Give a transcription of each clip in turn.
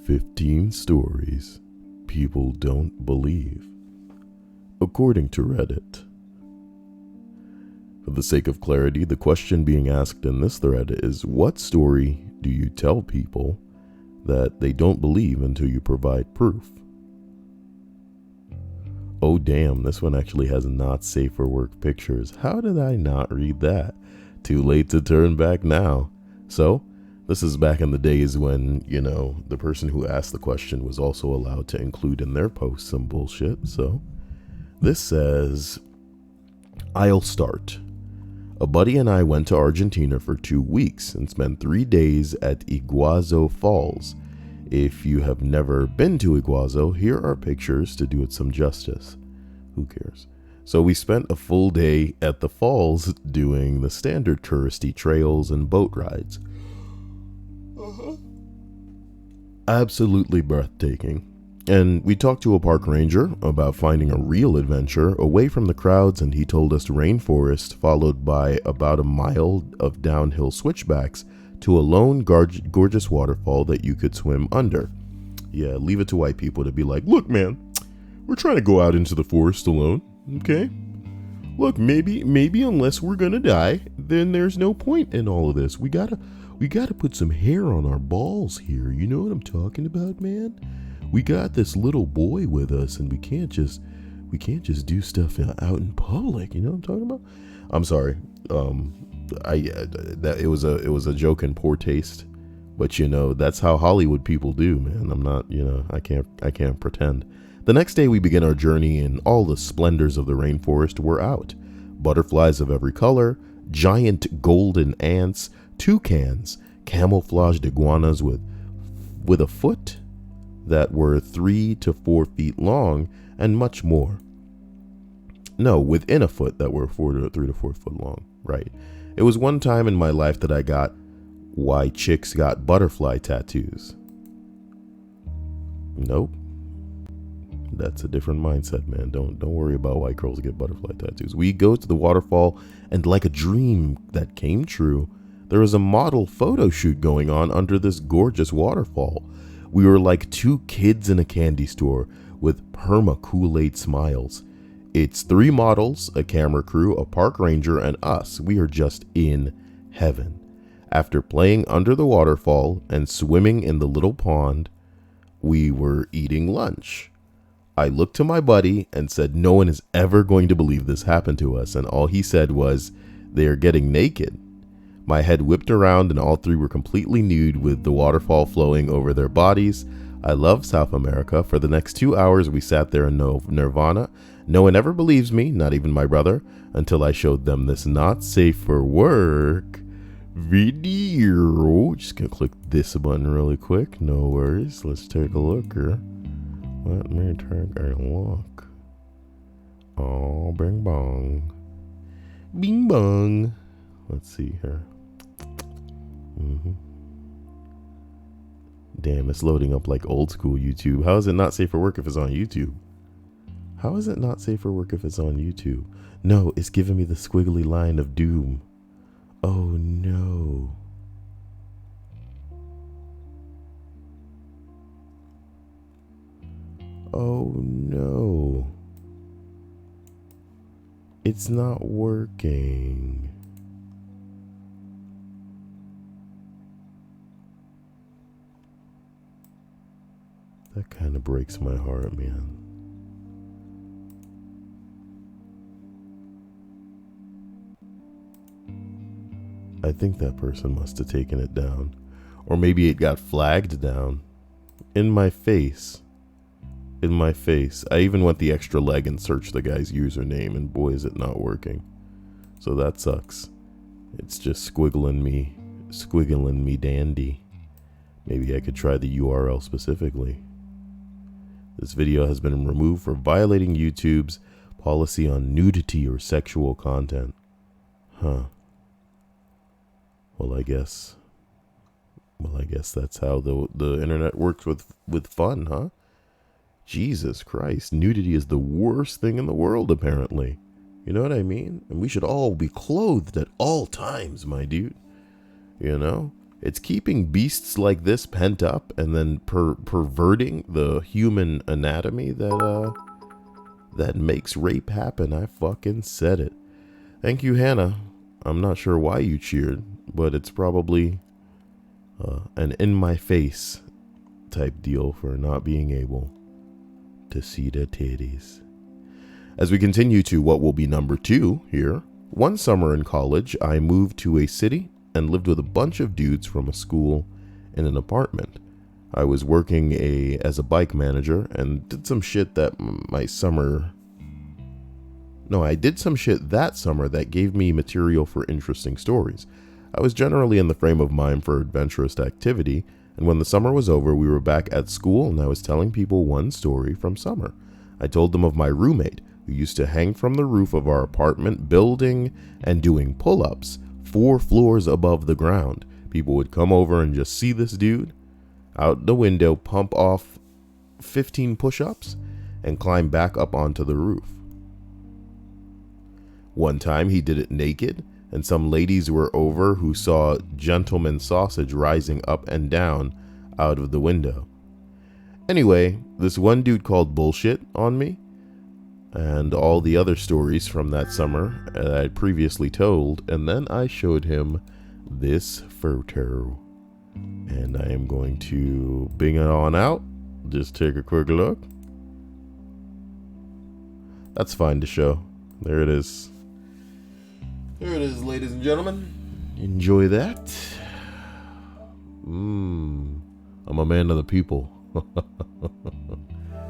15 stories people don't believe, according to Reddit. For the sake of clarity, the question being asked in this thread is, what story do you tell people that they don't believe until you provide proof? Oh damn, this one actually has not safe for work pictures. How did I not read that? Too late to turn back now. So, this is back in the days when, the person who asked the question was also allowed to include in their post some bullshit. So, this says, I'll start. A buddy and I went to Argentina for 2 weeks and spent 3 days at Iguazu Falls. If you have never been to Iguazu, here are pictures to do it some justice. Who cares? So we spent a full day at the falls doing the standard touristy trails and boat rides. Absolutely breathtaking. And we talked to a park ranger about finding a real adventure away from the crowds, and he told us rainforest followed by about a mile of downhill switchbacks to a lone gorgeous waterfall that you could swim under. Yeah, leave it to white people to be like, look man, we're trying to go out into the forest alone, okay? Look, maybe unless we're gonna die, then there's no point in all of this. We gotta put some hair on our balls here, you know what I'm talking about, man? We got this little boy with us, and we can't just do stuff out in public. You know what I'm talking about? I'm sorry. It was a joke in poor taste, but that's how Hollywood people do, man. I'm not, I can't pretend. The next day we begin our journey, and all the splendors of the rainforest were out. Butterflies of every color, giant golden ants, toucans, camouflaged iguanas with a foot that were 3 to 4 feet long, and much more. No, within a foot that were 3 to 4 foot long. Right. It was one time in my life that I got why chicks got butterfly tattoos. Nope. That's a different mindset, man. Don't worry about why girls get butterfly tattoos. We go to the waterfall, and like a dream that came true, there was a model photo shoot going on under this gorgeous waterfall. We were like 2 kids in a candy store with perma Kool-Aid smiles. It's 3 models, a camera crew, a park ranger, and us. We are just in heaven. After playing under the waterfall and swimming in the little pond, we were eating lunch. I looked to my buddy and said, no one is ever going to believe this happened to us. And all he said was, they are getting naked. My head whipped around, and all 3 were completely nude with the waterfall flowing over their bodies. I love South America. For the next 2 hours, we sat there in nirvana. No one ever believes me, not even my brother, until I showed them this not safe for work video. Just gonna click this button really quick. No worries. Let's take a look here. Let me take a look. Oh, bing bong. Bing bong. Let's see here. Damn, it's loading up like old school YouTube. How is it not safe for work if it's on YouTube? How is it not safe for work if it's on YouTube? No, it's giving me the squiggly line of doom. Oh no. Oh no. It's not working. That kind of breaks my heart, man. I think that person must have taken it down. Or maybe it got flagged down. In my face. In my face. I even went the extra leg and searched the guy's username, and boy is it not working. So that sucks. It's just squiggling me dandy. Maybe I could try the URL specifically. This video has been removed for violating YouTube's policy on nudity or sexual content. Huh. Well, I guess that's how the internet works with fun, huh? Jesus Christ, nudity is the worst thing in the world, apparently. You know what I mean? And we should all be clothed at all times, my dude. You know? It's keeping beasts like this pent up and then perverting the human anatomy that makes rape happen. I fucking said it. Thank you, Hannah. I'm not sure why you cheered, but it's probably an in-my-face type deal for not being able to see the titties. As we continue to what will be number 2 here, one summer in college, I moved to a city and lived with a bunch of dudes from a school in an apartment. I was working as a bike manager and did some shit that I did some shit that summer that gave me material for interesting stories. I was generally in the frame of mind for adventurous activity, and when the summer was over, we were back at school and I was telling people one story from summer. I told them of my roommate, who used to hang from the roof of our apartment building and doing pull-ups 4 floors above the ground. People would come over and just see this dude out the window pump off 15 push-ups and climb back up onto the roof. One time he did it naked, and some ladies were over who saw gentleman sausage rising up and down out of the window. Anyway, this one dude called bullshit on me and all the other stories from that summer that I'd previously told, and then I showed him this photo. And I am going to bring it on out. Just take a quick look. That's fine to show. There it is. There it is, ladies and gentlemen. Enjoy that. I'm a man of the people.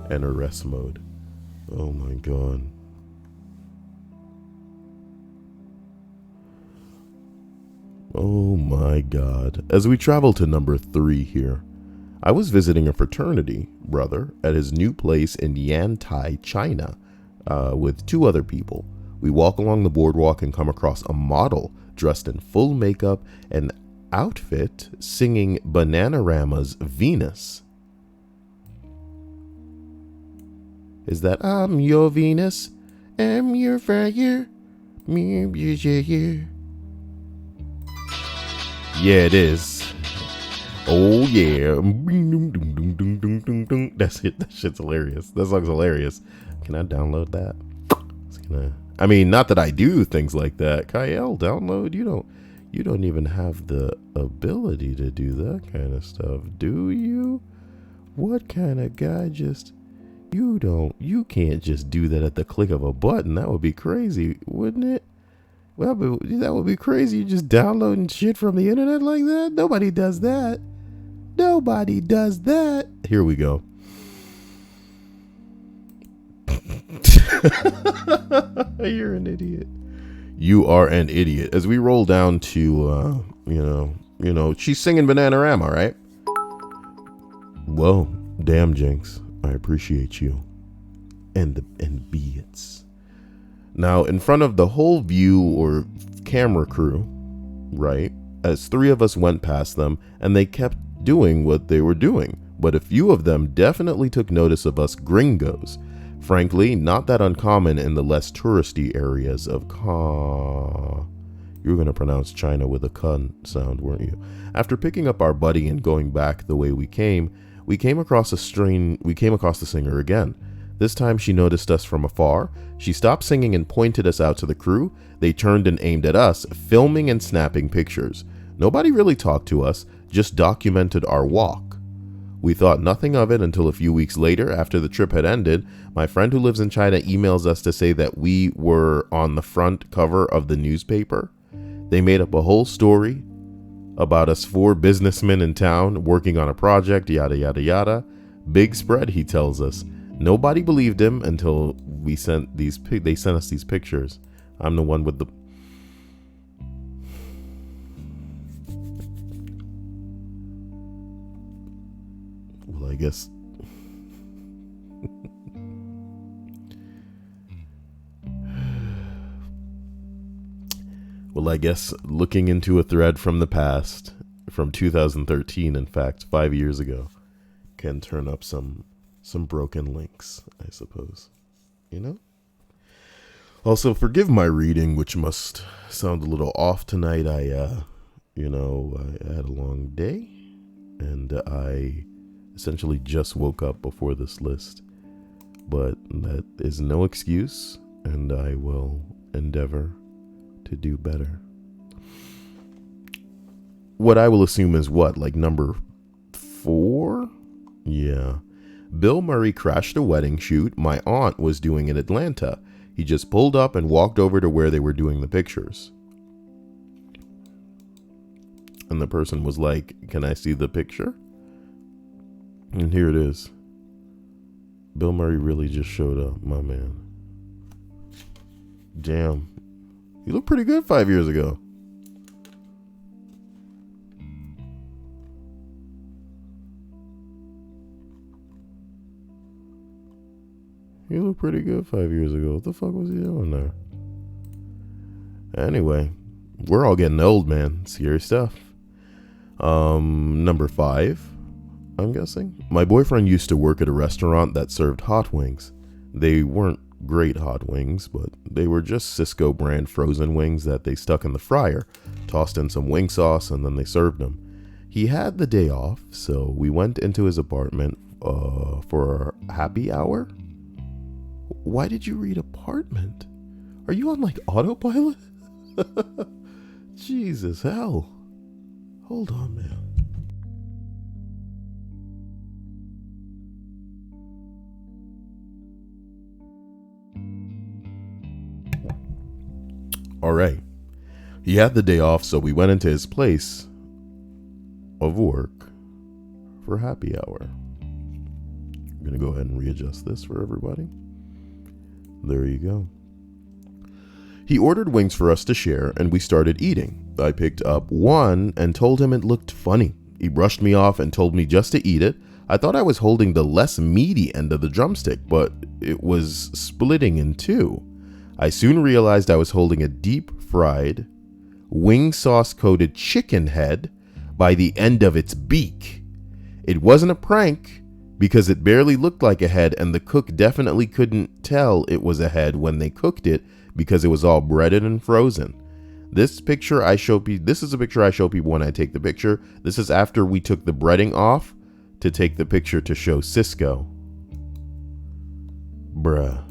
And arrest mode. Oh my god. Oh my god. As we travel to number 3 here, I was visiting a fraternity brother at his new place in Yantai, China, with 2 other people. We walk along the boardwalk and come across a model dressed in full makeup and outfit singing Bananarama's Venus. Is that I'm your Venus, I'm your fire, yeah, it is. Oh yeah. That's it. That shit's hilarious. That song's hilarious. Can I download that? I mean, not that I do things like that. Kyle, download. You don't even have the ability to do that kind of stuff, do you? What kind of guy you can't just do that at the click of a button. That would be crazy, wouldn't it? Well, that would be crazy. You just downloading shit from the internet like that? Nobody does that. Nobody does that. Here we go. You're an idiot. You are an idiot. As we roll down to, she's singing Bananarama, right? Whoa, damn, Jinx. I appreciate you. And beats. Now, in front of the whole view or camera crew, right, as 3 of us went past them, and they kept doing what they were doing. But a few of them definitely took notice of us gringos. Frankly, not that uncommon in the less touristy areas of You were going to pronounce China with a kun sound, weren't you? After picking up our buddy and going back the way we came across the singer again. This time she noticed us from afar. She stopped singing and pointed us out to the crew. They turned and aimed at us, filming and snapping pictures. Nobody really talked to us, just documented our walk. We thought nothing of it until a few weeks later, after the trip had ended. My friend who lives in China emails us to say that we were on the front cover of the newspaper. They made up a whole story about us 4 businessmen in town working on a project, yada yada yada. Big spread, he tells us. Nobody believed him until they sent us these pictures. I'm the one with the... Well, I guess... Well, I guess looking into a thread from the past, from 2013, in fact, 5 years ago, can turn up some broken links, I suppose. You know? Also, forgive my reading, which must sound a little off tonight. I had a long day, and I essentially just woke up before this list. But that is no excuse, and I will endeavor to do better. What I will assume is what, like number 4? Yeah. Bill Murray crashed a wedding shoot my aunt was doing in Atlanta. He just pulled up and walked over to where they were doing the pictures. And the person was like, "Can I see the picture?" And here it is. Bill Murray really just showed up, my man. Damn. You looked pretty good 5 years ago. You looked pretty good 5 years ago. What the fuck was he doing there? Anyway, we're all getting old, man. Scary stuff. Number 5, I'm guessing. My boyfriend used to work at a restaurant that served hot wings. They weren't great hot wings, but they were just Sysco brand frozen wings that they stuck in the fryer, tossed in some wing sauce, and then they served them. He had the day off, so we went into his apartment for a happy hour. Why did you read apartment? Are you on like autopilot? Jesus hell. Hold on, man. All right. He had the day off, so we went into his place of work for happy hour. I'm going to go ahead and readjust this for everybody. There you go. He ordered wings for us to share, and we started eating. I picked up one and told him it looked funny. He brushed me off and told me just to eat it. I thought I was holding the less meaty end of the drumstick, but it was splitting in two. I soon realized I was holding a deep-fried, wing sauce-coated chicken head by the end of its beak. It wasn't a prank, because it barely looked like a head, and the cook definitely couldn't tell it was a head when they cooked it because it was all breaded and frozen. This is a picture I show people when I take the picture. This is after we took the breading off to take the picture to show Sysco. Bruh.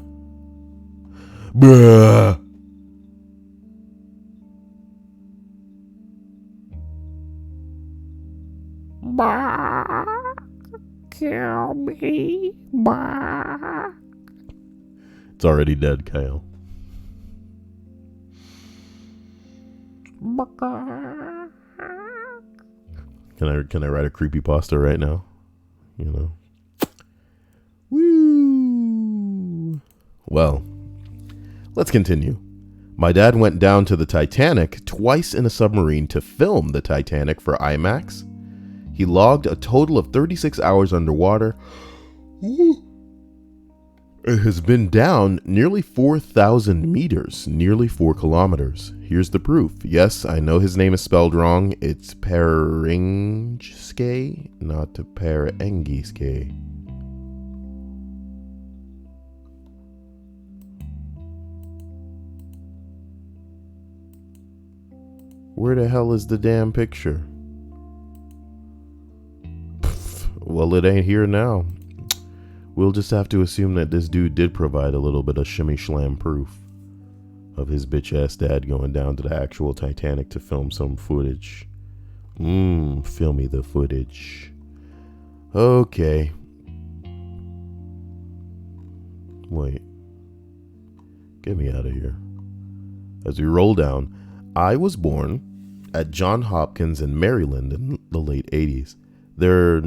Bah, kill me, bah. It's already dead, Kyle. Can I write a creepypasta right now? You know. Woo. Well, let's continue. My dad went down to the Titanic twice in a submarine to film the Titanic for IMAX. He logged a total of 36 hours underwater. It has been down nearly 4,000 meters, nearly 4 kilometers. Here's the proof. Yes, I know his name is spelled wrong. It's Peringske, not Perengiske. Where the hell is the damn picture? Well, it ain't here now. We'll just have to assume that this dude did provide a little bit of shimmy shlam proof of his bitch ass dad going down to the actual Titanic to film some footage. Film me the footage. Okay. Wait. Get me out of here. As we roll down, I was born at Johns Hopkins in Maryland in the late 80s. There are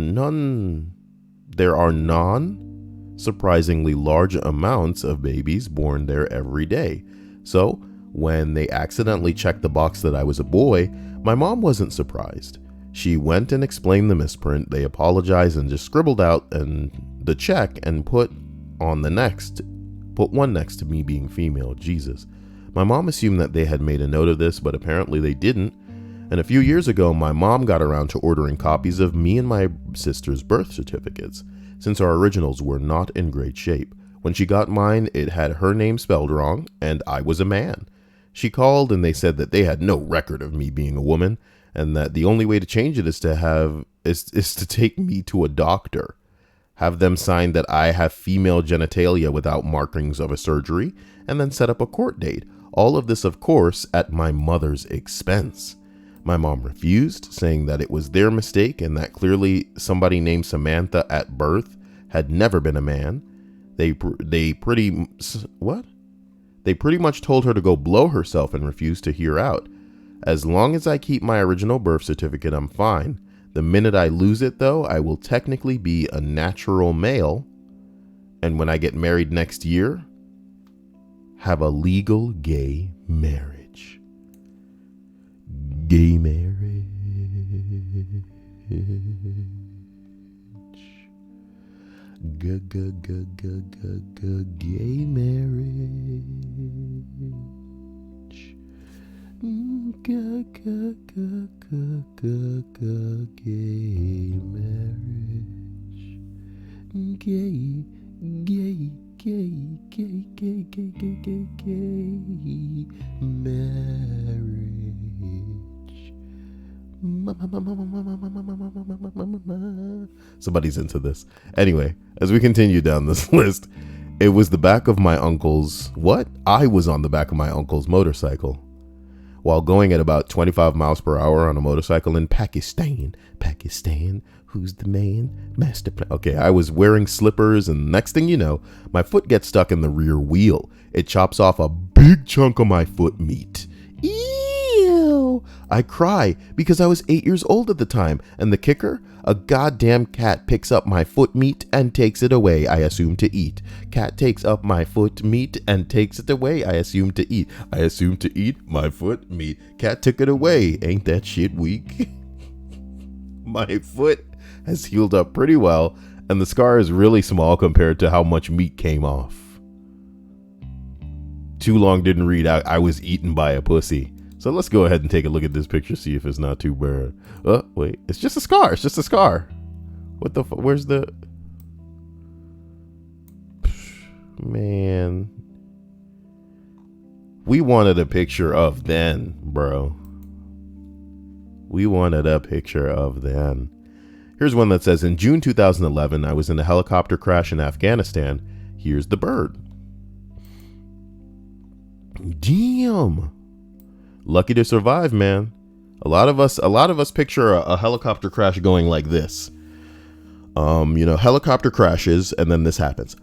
non-surprisingly large amounts of babies born there every day. So, when they accidentally checked the box that I was a boy, my mom wasn't surprised. She went and explained the misprint. They apologized and just scribbled out the check and put one next to me being female. Jesus. My mom assumed that they had made a note of this, but apparently they didn't. And a few years ago, my mom got around to ordering copies of me and my sister's birth certificates, since our originals were not in great shape. When she got mine, it had her name spelled wrong, and I was a man. She called and they said that they had no record of me being a woman, and that the only way to change it is to take me to a doctor, have them sign that I have female genitalia without markings of a surgery, and then set up a court date. All of this, of course, at my mother's expense. My mom refused, saying that it was their mistake and that clearly somebody named Samantha at birth had never been a man. They pretty much told her to go blow herself and refused to hear out. As long as I keep my original birth certificate, I'm fine. The minute I lose it, though, I will technically be a natural male. And when I get married next year, have a legal gay marriage. Gay marriage. Gay marriage. Gay marriage. Gay marriage. Somebody's into this. Anyway, as we continue down this list, it was the back of my uncle's, I was on the back of my uncle's motorcycle while going at about 25 miles per hour on a motorcycle in Pakistan. Who's the man? Master plan. Okay, I was wearing slippers, and next thing you know, my foot gets stuck in the rear wheel. It chops off a big chunk of my foot meat. Ew! I cry because I was 8 years old at the time, and the kicker? A goddamn cat picks up my foot meat and takes it away, I assume to eat. Cat takes up my foot meat and takes it away, I assume to eat. I assume to eat my foot meat. Cat took it away. Ain't that shit weak? My foot has healed up pretty well, and the scar is really small compared to how much meat came off. Too long didn't read out. I was eaten by a pussy. So let's go ahead and take a look at this picture, see if it's not too bad. Oh, wait. It's just a scar. It's just a scar. What the where's the... Man. We wanted a picture of then, bro. We wanted a picture of then. Here's one that says, in June 2011, I was in a helicopter crash in Afghanistan. Here's the bird. Damn. Lucky to survive, man. A lot of us picture a helicopter crash going like this. Helicopter crashes and then this happens.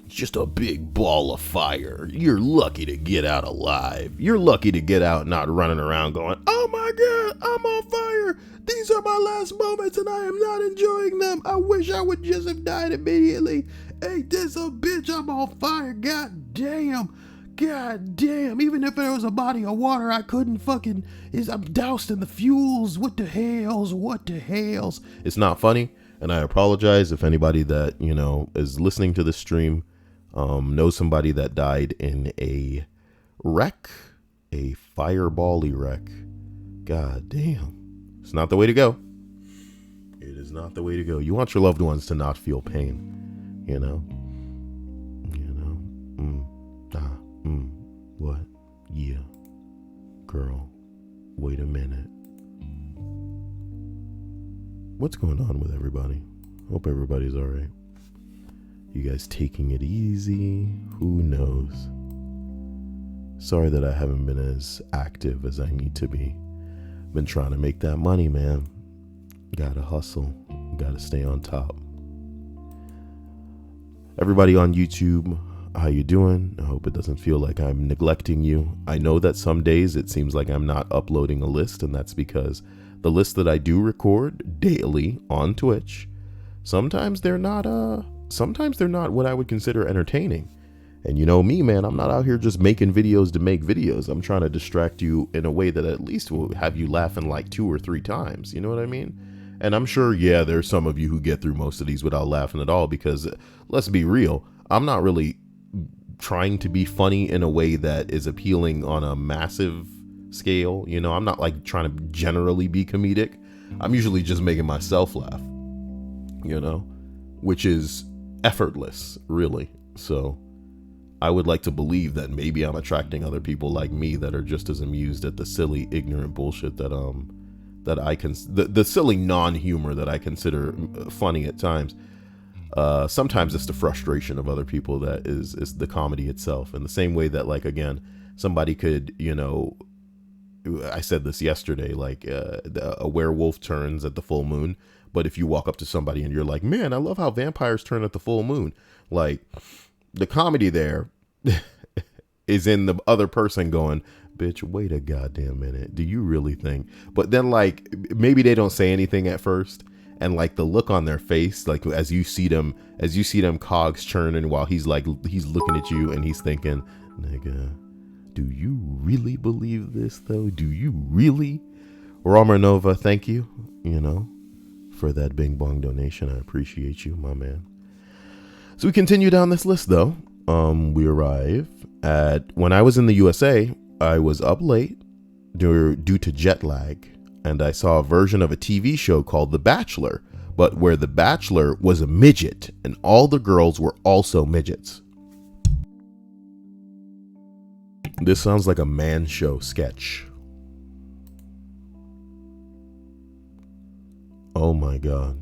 Just a big ball of fire. You're lucky to get out alive. You're lucky to get out not running around going, oh my God, I'm on fire. These are my last moments and I am not enjoying them. I wish I would just have died immediately. Ain't this a bitch? I'm on fire. God damn. God damn. Even if there was a body of water, I couldn't fucking... I'm doused in the fuels. What the hells? What the hells? It's not funny. And I apologize if anybody that, is listening to this stream knows somebody that died in a wreck. A fireball-y wreck. God damn. It's not the way to go. It is not the way to go. You want your loved ones to not feel pain. What? Yeah. Girl, wait a minute. What's going on with everybody? Hope everybody's all right. You guys taking it easy? Who knows? Sorry that I haven't been as active as I need to be. Been trying to make that money, man. Gotta hustle. Gotta stay on top. Everybody on YouTube, how you doing? I hope it doesn't feel like I'm neglecting you. I know that some days it seems like I'm not uploading a list, and that's because the list that I do record daily on Twitch, sometimes they're not what I would consider entertaining. And you know me, man, I'm not out here just making videos to make videos. I'm trying to distract you in a way that at least will have you laughing like 2 or 3 times. You know what I mean? And I'm sure, yeah, there's some of you who get through most of these without laughing at all, because let's be real, I'm not really trying to be funny in a way that is appealing on a massive scale. I'm not like trying to generally be comedic. I'm usually just making myself laugh, which is effortless, really. So I would like to believe that maybe I'm attracting other people like me that are just as amused at the silly, ignorant bullshit that I can, the silly non-humor that I consider funny at times. Sometimes it's the frustration of other people that is the comedy itself. In the same way that, like, again, somebody could, you know, I said this yesterday, like a werewolf turns at the full moon, but if you walk up to somebody and you're like, man, I love how vampires turn at the full moon, like, the comedy there is in the other person going, bitch, wait a goddamn minute, do you really think? But then, like, maybe they don't say anything at first, and like the look on their face, like as you see them cogs churning while he's looking at you and he's thinking, nigga, do you really believe this though? Do you really? Romanova, thank you, you know, for that bing bong donation. I appreciate you, my man. So we continue down this list though. We arrive at, when I was in the USA, I was up late due to jet lag, and I saw a version of a TV show called The Bachelor, but where the Bachelor was a midget and all the girls were also midgets. This sounds like a man show sketch. Oh my God.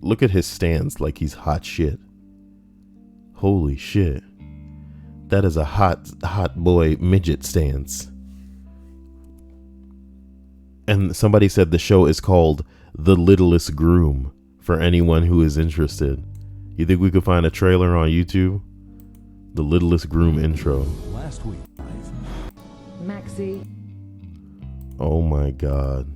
Look at his stance like he's hot shit. Holy shit. That is a hot boy midget stance. And somebody said the show is called The Littlest Groom, for anyone who is interested. You think we could find a trailer on YouTube? The Littlest Groom intro. Last week. Maxie. Oh my God.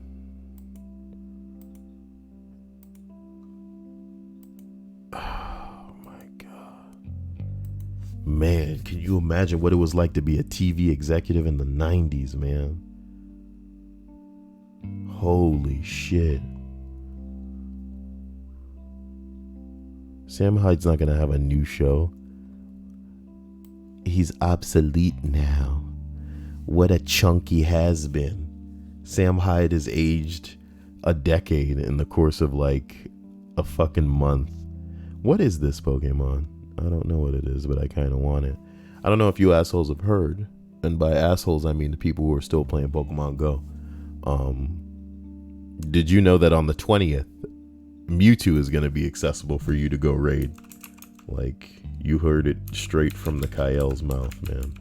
Man, can you imagine what it was like to be a TV executive in the 90s, man? Holy shit. Sam Hyde's not gonna have a new show. He's obsolete now. What a chunky has been. Sam Hyde has aged a decade in the course of like a fucking month. What is this Pokemon? I don't know what it is, but I kind of want it. I don't know if you assholes have heard, and by assholes I mean the people who are still playing Pokemon Go. Did you know that on the 20th, Mewtwo is going to be accessible for you to go raid? Like, you heard it straight from the Kyle's mouth, man.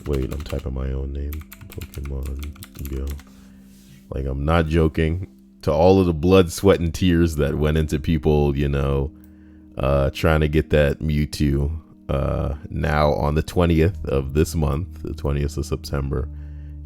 Wait, I'm typing my own name. Pokemon Go. Like, I'm not joking. To all of the blood, sweat, and tears that went into people, you know, trying to get that Mewtwo, now on the 20th of this month, the 20th of September,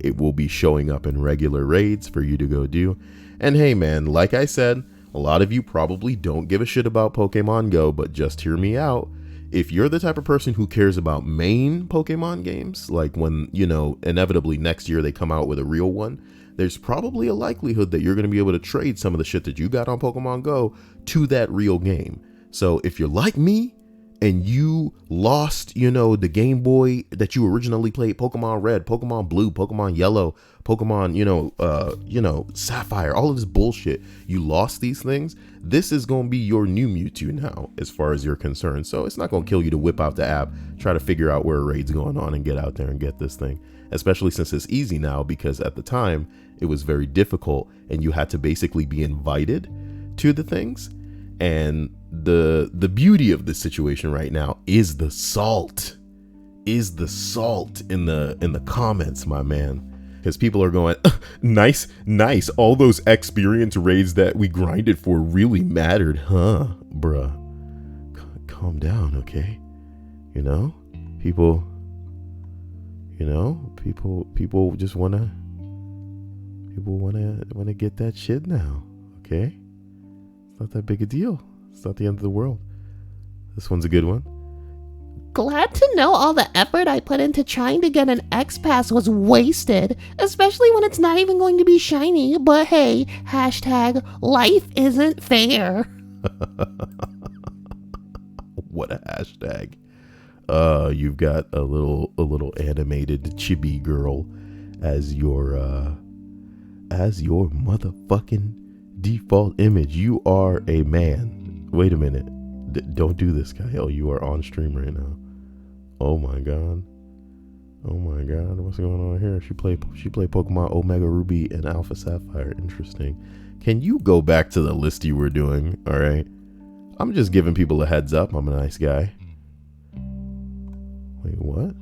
it will be showing up in regular raids for you to go do. And hey man, like I said, a lot of you probably don't give a shit about Pokemon Go, but just hear me out. If you're the type of person who cares about main Pokemon games, like when, you know, inevitably next year they come out with a real one, there's probably a likelihood that you're going to be able to trade some of the shit that you got on Pokemon Go to that real game. So if you're like me and you lost, you know, the Game Boy that you originally played, Pokemon Red, Pokemon Blue, Pokemon Yellow, Pokemon, you know, Sapphire, all of this bullshit, you lost these things, this is going to be your new Mewtwo now, as far as you're concerned. So it's not going to kill you to whip out the app, try to figure out where a raid's going on and get out there and get this thing, especially since it's easy now, because at the time it was very difficult and you had to basically be invited to the things. And the beauty of this situation right now is the salt in the comments, my man, because people are going, nice, all those experience raids that we grinded for really mattered, huh? Bruh, calm down, okay? You know, people just wanna get that shit now, okay? It's not that big a deal. It's not the end of the world. This one's a good one. Glad to know all the effort I put into trying to get an X-Pass was wasted, especially when it's not even going to be shiny. But hey, hashtag life isn't fair. What a hashtag. You've got a little animated chibi girl as your motherfucking Default image. You are a man. Wait a minute. Don't do this, Kyle. You are on stream right now. Oh my god. Oh my god. What's going on here? She played Pokemon Omega Ruby and Alpha Sapphire. Interesting. Can you go back to the list you were doing? All right. I'm just giving people a heads up. I'm a nice guy. Wait, what?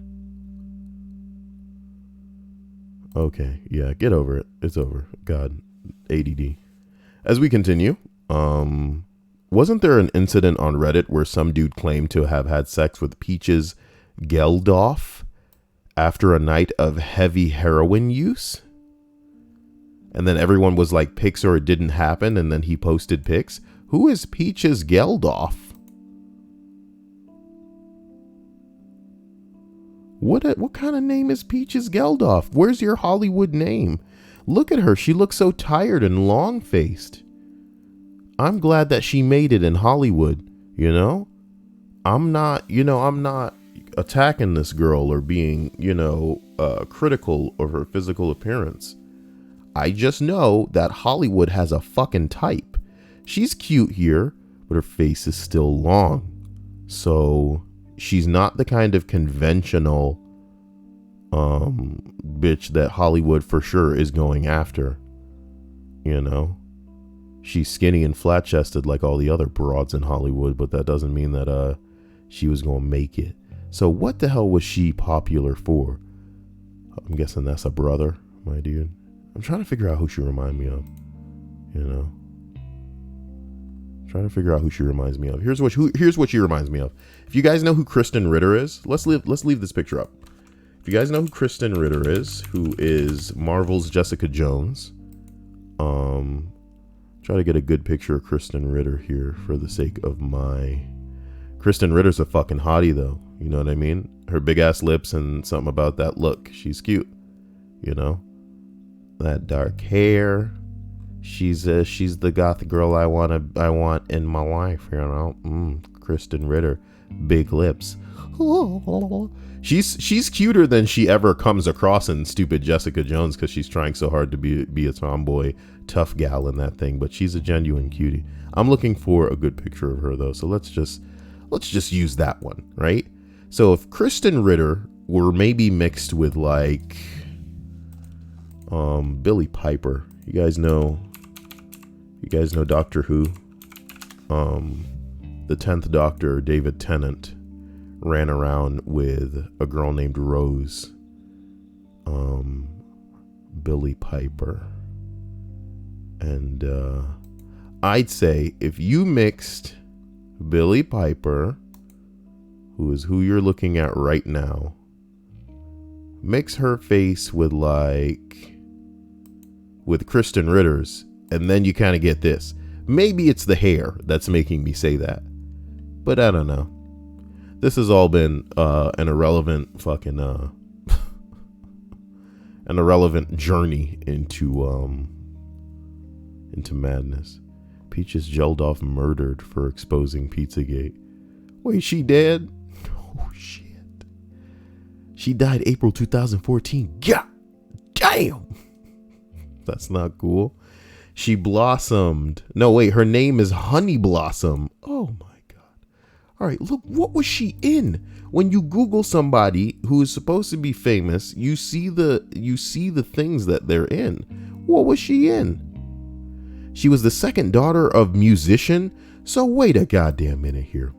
Okay. Yeah, get over it. It's over. God. ADD. As we continue, wasn't there an incident on Reddit where some dude claimed to have had sex with Peach's Geldof after a night of heavy heroin use? And then everyone was like, pics or it didn't happen, and then he posted pics. Who is Peach's Geldof? What kind of name is Peach's Geldof? Where's your Hollywood name? Look at her. She looks so tired and long-faced. I'm glad that she made it in Hollywood, you know? I'm not attacking this girl or being, critical of her physical appearance. I just know that Hollywood has a fucking type. She's cute here, but her face is still long. So she's not the kind of conventional bitch that Hollywood for sure is going after. You know? She's skinny and flat-chested like all the other broads in Hollywood, but that doesn't mean that she was going to make it. So what the hell was she popular for? I'm guessing that's a brother, my dude. I'm trying to figure out who she reminds me of. You know? Trying to figure out who she reminds me of. Here's what she reminds me of. If you guys know who Kristen Ritter is, let's leave this picture up. If you guys know who Kristen Ritter is, who is Marvel's Jessica Jones, try to get a good picture of Kristen Ritter here for the sake of my... Kristen Ritter's a fucking hottie though, you know what I mean? Her big ass lips and something about that look. She's cute, you know? That dark hair. She's the goth girl I want in my life, you know? Kristen Ritter, big lips. She's cuter than she ever comes across in stupid Jessica Jones because she's trying so hard to be a tomboy, tough gal in that thing. But she's a genuine cutie. I'm looking for a good picture of her though, so let's just use that one, right? So if Kristen Ritter were maybe mixed with like Billie Piper, you guys know Doctor Who, the 10th Doctor, David Tennant, ran around with a girl named Rose. Billie Piper. And I'd say if you mixed Billie Piper, who is who you're looking at right now, mix her face with Kristen Ritter's, and then you kind of get this. Maybe it's the hair that's making me say that, but I don't know. This has all been an irrelevant fucking an irrelevant journey into madness. Peaches Geldof murdered for exposing Pizzagate. Wait, she dead? Oh shit. She died April 2014. God damn. That's not cool. She blossomed. No, wait, her name is Honey Blossom. Oh my god. All right, look, what was she in? When you Google somebody who is supposed to be famous, you see the things that they're in. What was she in? She was the second daughter of musician. So wait a goddamn minute here.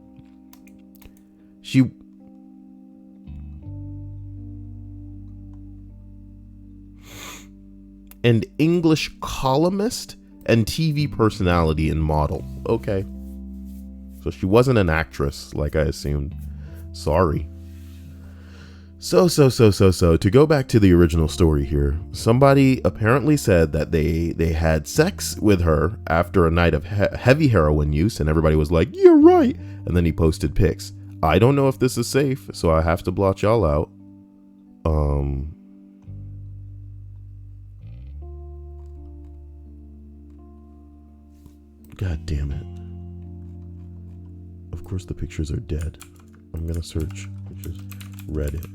An English columnist and TV personality and model. Okay. So she wasn't an actress like I assumed. Sorry. So, to go back to the original story here, somebody apparently said that they had sex with her after a night of heavy heroin use, and everybody was like, you're right. And then he posted pics. I don't know if this is safe, so I have to blot y'all out. God damn it. Of course the pictures are dead. I'm gonna search pictures. Reddit.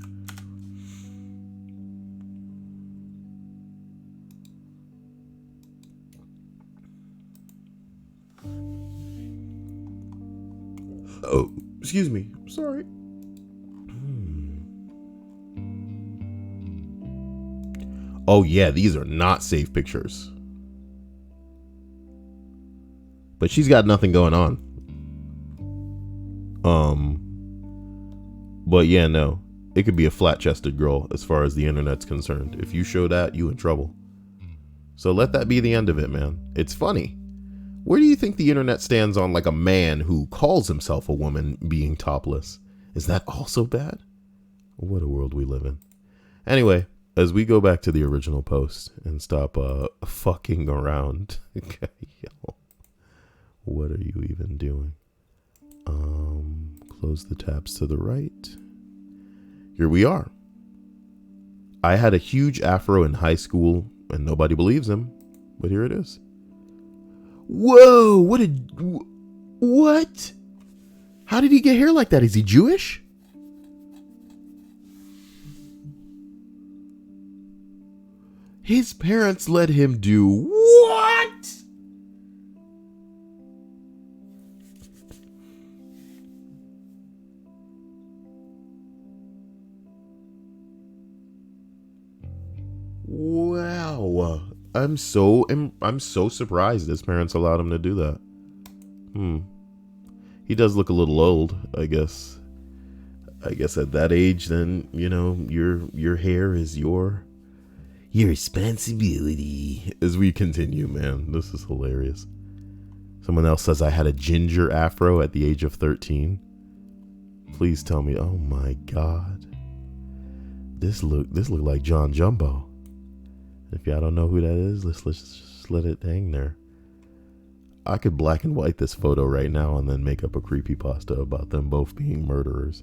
Oh, excuse me. Sorry. Oh, yeah, these are not safe pictures. But she's got nothing going on. But yeah, no. It could be a flat-chested girl as far as the internet's concerned. If you show that, you in trouble. So let that be the end of it, man. It's funny. Where do you think the internet stands on like a man who calls himself a woman being topless? Is that also bad? What a world we live in. Anyway, as we go back to the original post and stop fucking around. Yo, what are you even doing? Close the tabs to the right. Here we are. I had a huge afro in high school and nobody believes him, but here it is. Whoa, what? How did he get hair like that? Is he Jewish? His parents let him do what? Wow. I'm so surprised his parents allowed him to do that. He does look a little old, I guess. I guess at that age, then, you know, your hair is your responsibility. As we continue, man, this is hilarious. Someone else says I had a ginger afro at the age of 13. Please tell me, oh my God. This look like John Jumbo. If y'all don't know who that is, let's just let it hang there. I could black and white this photo right now and then make up a creepypasta about them both being murderers.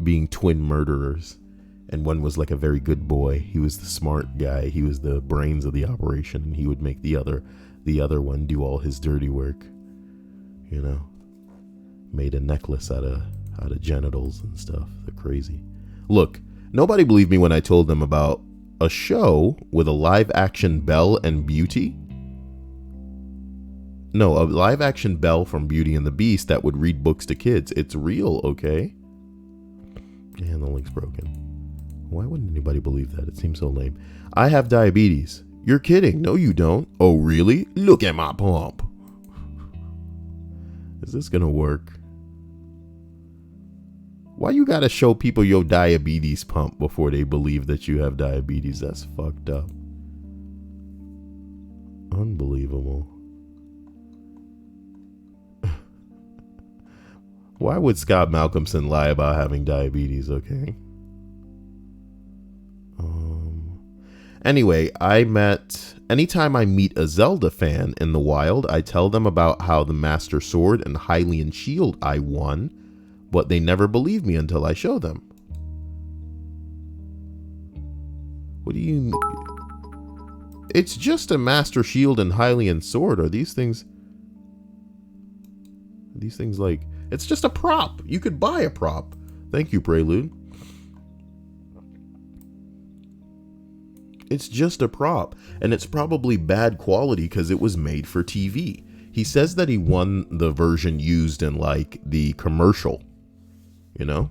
Being twin murderers. And one was like a very good boy. He was the smart guy. He was the brains of the operation. And he would make the other one do all his dirty work. You know. Made a necklace out of genitals and stuff. They're crazy. Look, nobody believed me when I told them about a show with a live action Belle and Beauty. No, a live action Belle from Beauty and the Beast that would read books to kids. It's real, okay? And the link's broken. Why wouldn't anybody believe that? It seems so lame. I have diabetes. You're kidding. No, you don't. Oh, really? Look at my pump. Is this gonna work? Why you gotta show people your diabetes pump before they believe that you have diabetes? That's fucked up. Unbelievable. Why would Scott Malcolmson lie about having diabetes, okay? Anyway, anytime I meet a Zelda fan in the wild, I tell them about how the Master Sword and Hylian Shield I won, but they never believe me until I show them. What do you mean? It's just a Master Shield and Hylian Sword. Are these things like... It's just a prop. You could buy a prop. Thank you, Prelude. It's just a prop. And it's probably bad quality because it was made for TV. He says that he won the version used in, like, the commercial. You know?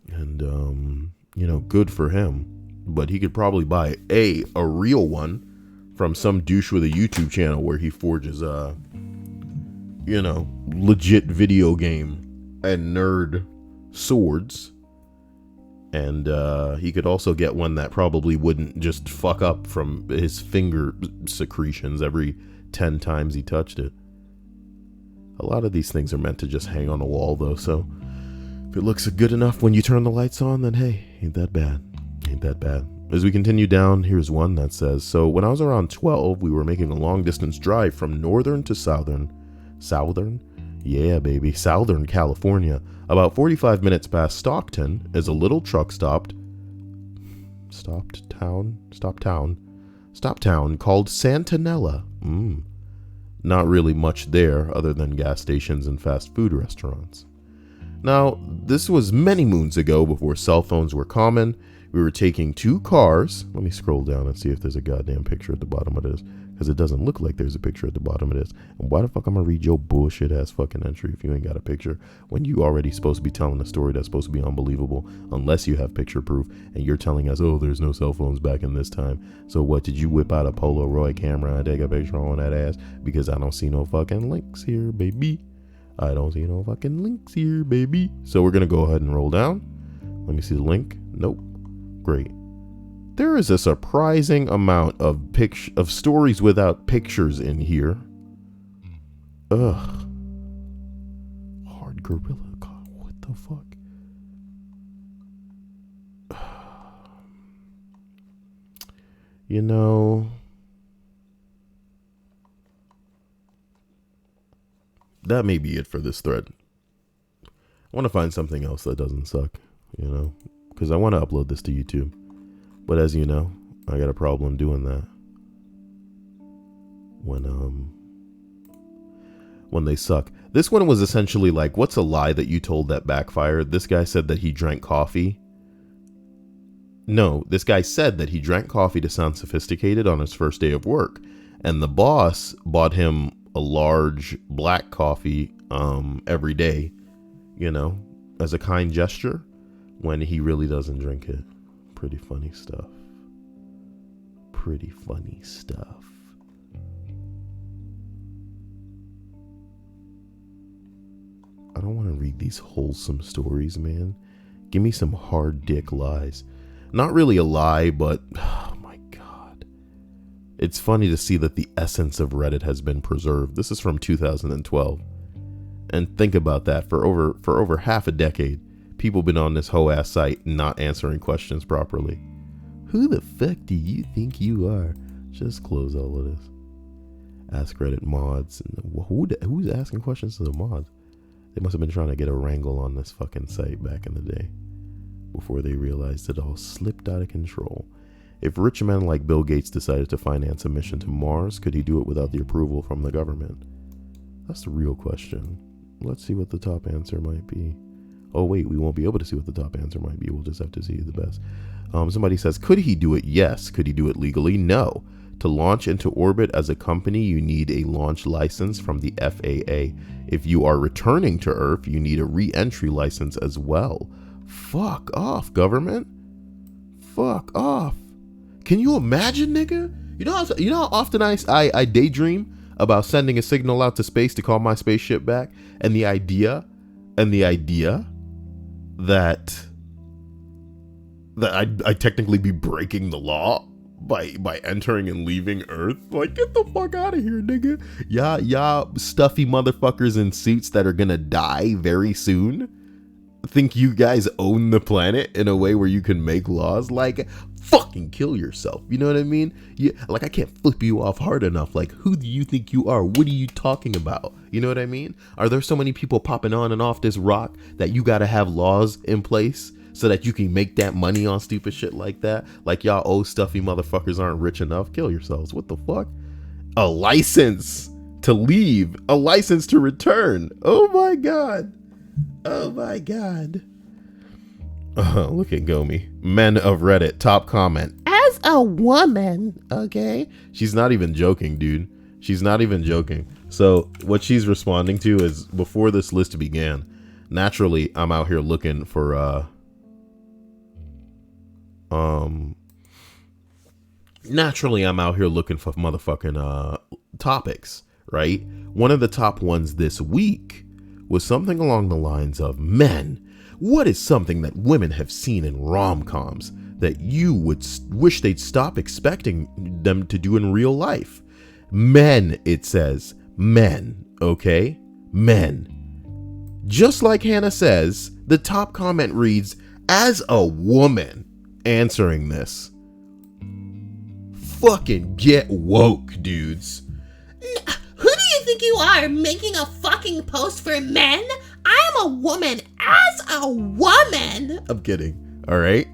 And, you know, good for him. But he could probably buy a real one from some douche with a YouTube channel where he forges, you know, legit video game and nerd swords. And he could also get one that probably wouldn't just fuck up from his finger secretions every 10 times he touched it. A lot of these things are meant to just hang on a wall, though, so if it looks good enough when you turn the lights on, then hey, ain't that bad. Ain't that bad. As we continue down, here's one that says, so when I was around 12, we were making a long distance drive from northern to southern? Yeah, baby, southern California. About 45 minutes past Stockton, as a little truck stopped town called Santanella. Not really much there other than gas stations and fast food restaurants. Now, this was many moons ago before cell phones were common. We were taking two cars. Let me scroll down and see if there's a goddamn picture at the bottom of this. because it doesn't look like there's a picture at the bottom of this. And why the fuck I'm gonna read your bullshit ass fucking entry if you ain't got a picture when you already supposed to be telling a story that's supposed to be unbelievable unless you have picture proof, and you're telling us, oh, there's no cell phones back in this time. So what, did you whip out a Polaroid camera and take a picture on that ass? Because I don't see no fucking links here, baby. I don't see no fucking links here, baby. So we're gonna go ahead and roll down. Let me see the link. Nope. Great. There is a surprising amount of stories without pictures in here. Ugh. Hard gorilla. God, what the fuck? You know, that may be it for this thread. I want to find something else that doesn't suck, you know, because I want to upload this to YouTube. But as you know, I got a problem doing that when they suck. This one was essentially like, what's a lie that you told that backfired? This guy said that he drank coffee. No, this guy said that he drank coffee to sound sophisticated on his first day of work. And the boss bought him a large black coffee every day, you know, as a kind gesture when he really doesn't drink it. Pretty funny stuff. Pretty funny stuff. I don't want to read these wholesome stories, man. Give me some hard dick lies. Not really a lie, but oh my God. It's funny to see that the essence of Reddit has been preserved. This is from 2012. And think about that. For over half a decade, people been on this whole ass site not answering questions properly. Who the fuck do you think you are? Just close all of this. AskReddit mods. Who's asking questions to the mods? They must have been trying to get a wrangle on this fucking site back in the day, before they realized it all slipped out of control. If rich men like Bill Gates decided to finance a mission to Mars, could he do it without the approval from the government? That's the real question. Let's see what the top answer might be. Oh wait, we won't be able to see what the top answer might be. We'll just have to see the best. Somebody says, could he do it? Yes. Could he do it legally? No. To launch into orbit as a company, you need a launch license from the FAA. If you are returning to Earth, you need a re-entry license as well. Fuck off, government. Fuck off. Can you imagine, nigga? You know how often I daydream about sending a signal out to space to call my spaceship back, and the idea that I'd technically be breaking the law by entering and leaving Earth. Like, get the fuck out of here, nigga. Y'all stuffy motherfuckers in suits that are gonna die very soon think you guys own the planet in a way where you can make laws. Like, fucking kill yourself. You know what I mean? Like, I can't flip you off hard enough. Like, who do you think you are? What are you talking about? You know what I mean? Are there so many people popping on and off this rock that you gotta have laws in place so that you can make that money on stupid shit like that? Like, y'all old stuffy motherfuckers aren't rich enough. Kill yourselves. What the fuck? A license to leave. A license to return. Oh my God. Oh my God. Look at Gomi. Men of Reddit. Top comment. As a woman, okay? She's not even joking, dude. She's not even joking. So what she's responding to is, before this list began, naturally, I'm out here looking for motherfucking topics, right? One of the top ones this week was something along the lines of, men, what is something that women have seen in rom-coms that you would wish they'd stop expecting them to do in real life? Men, it says. Men, okay? Men. Just like Hannah says, the top comment reads, as a woman answering this. Fucking get woke, dudes. Who do you think you are, making a fucking post for men? I am a woman. As a woman. I'm kidding. All right.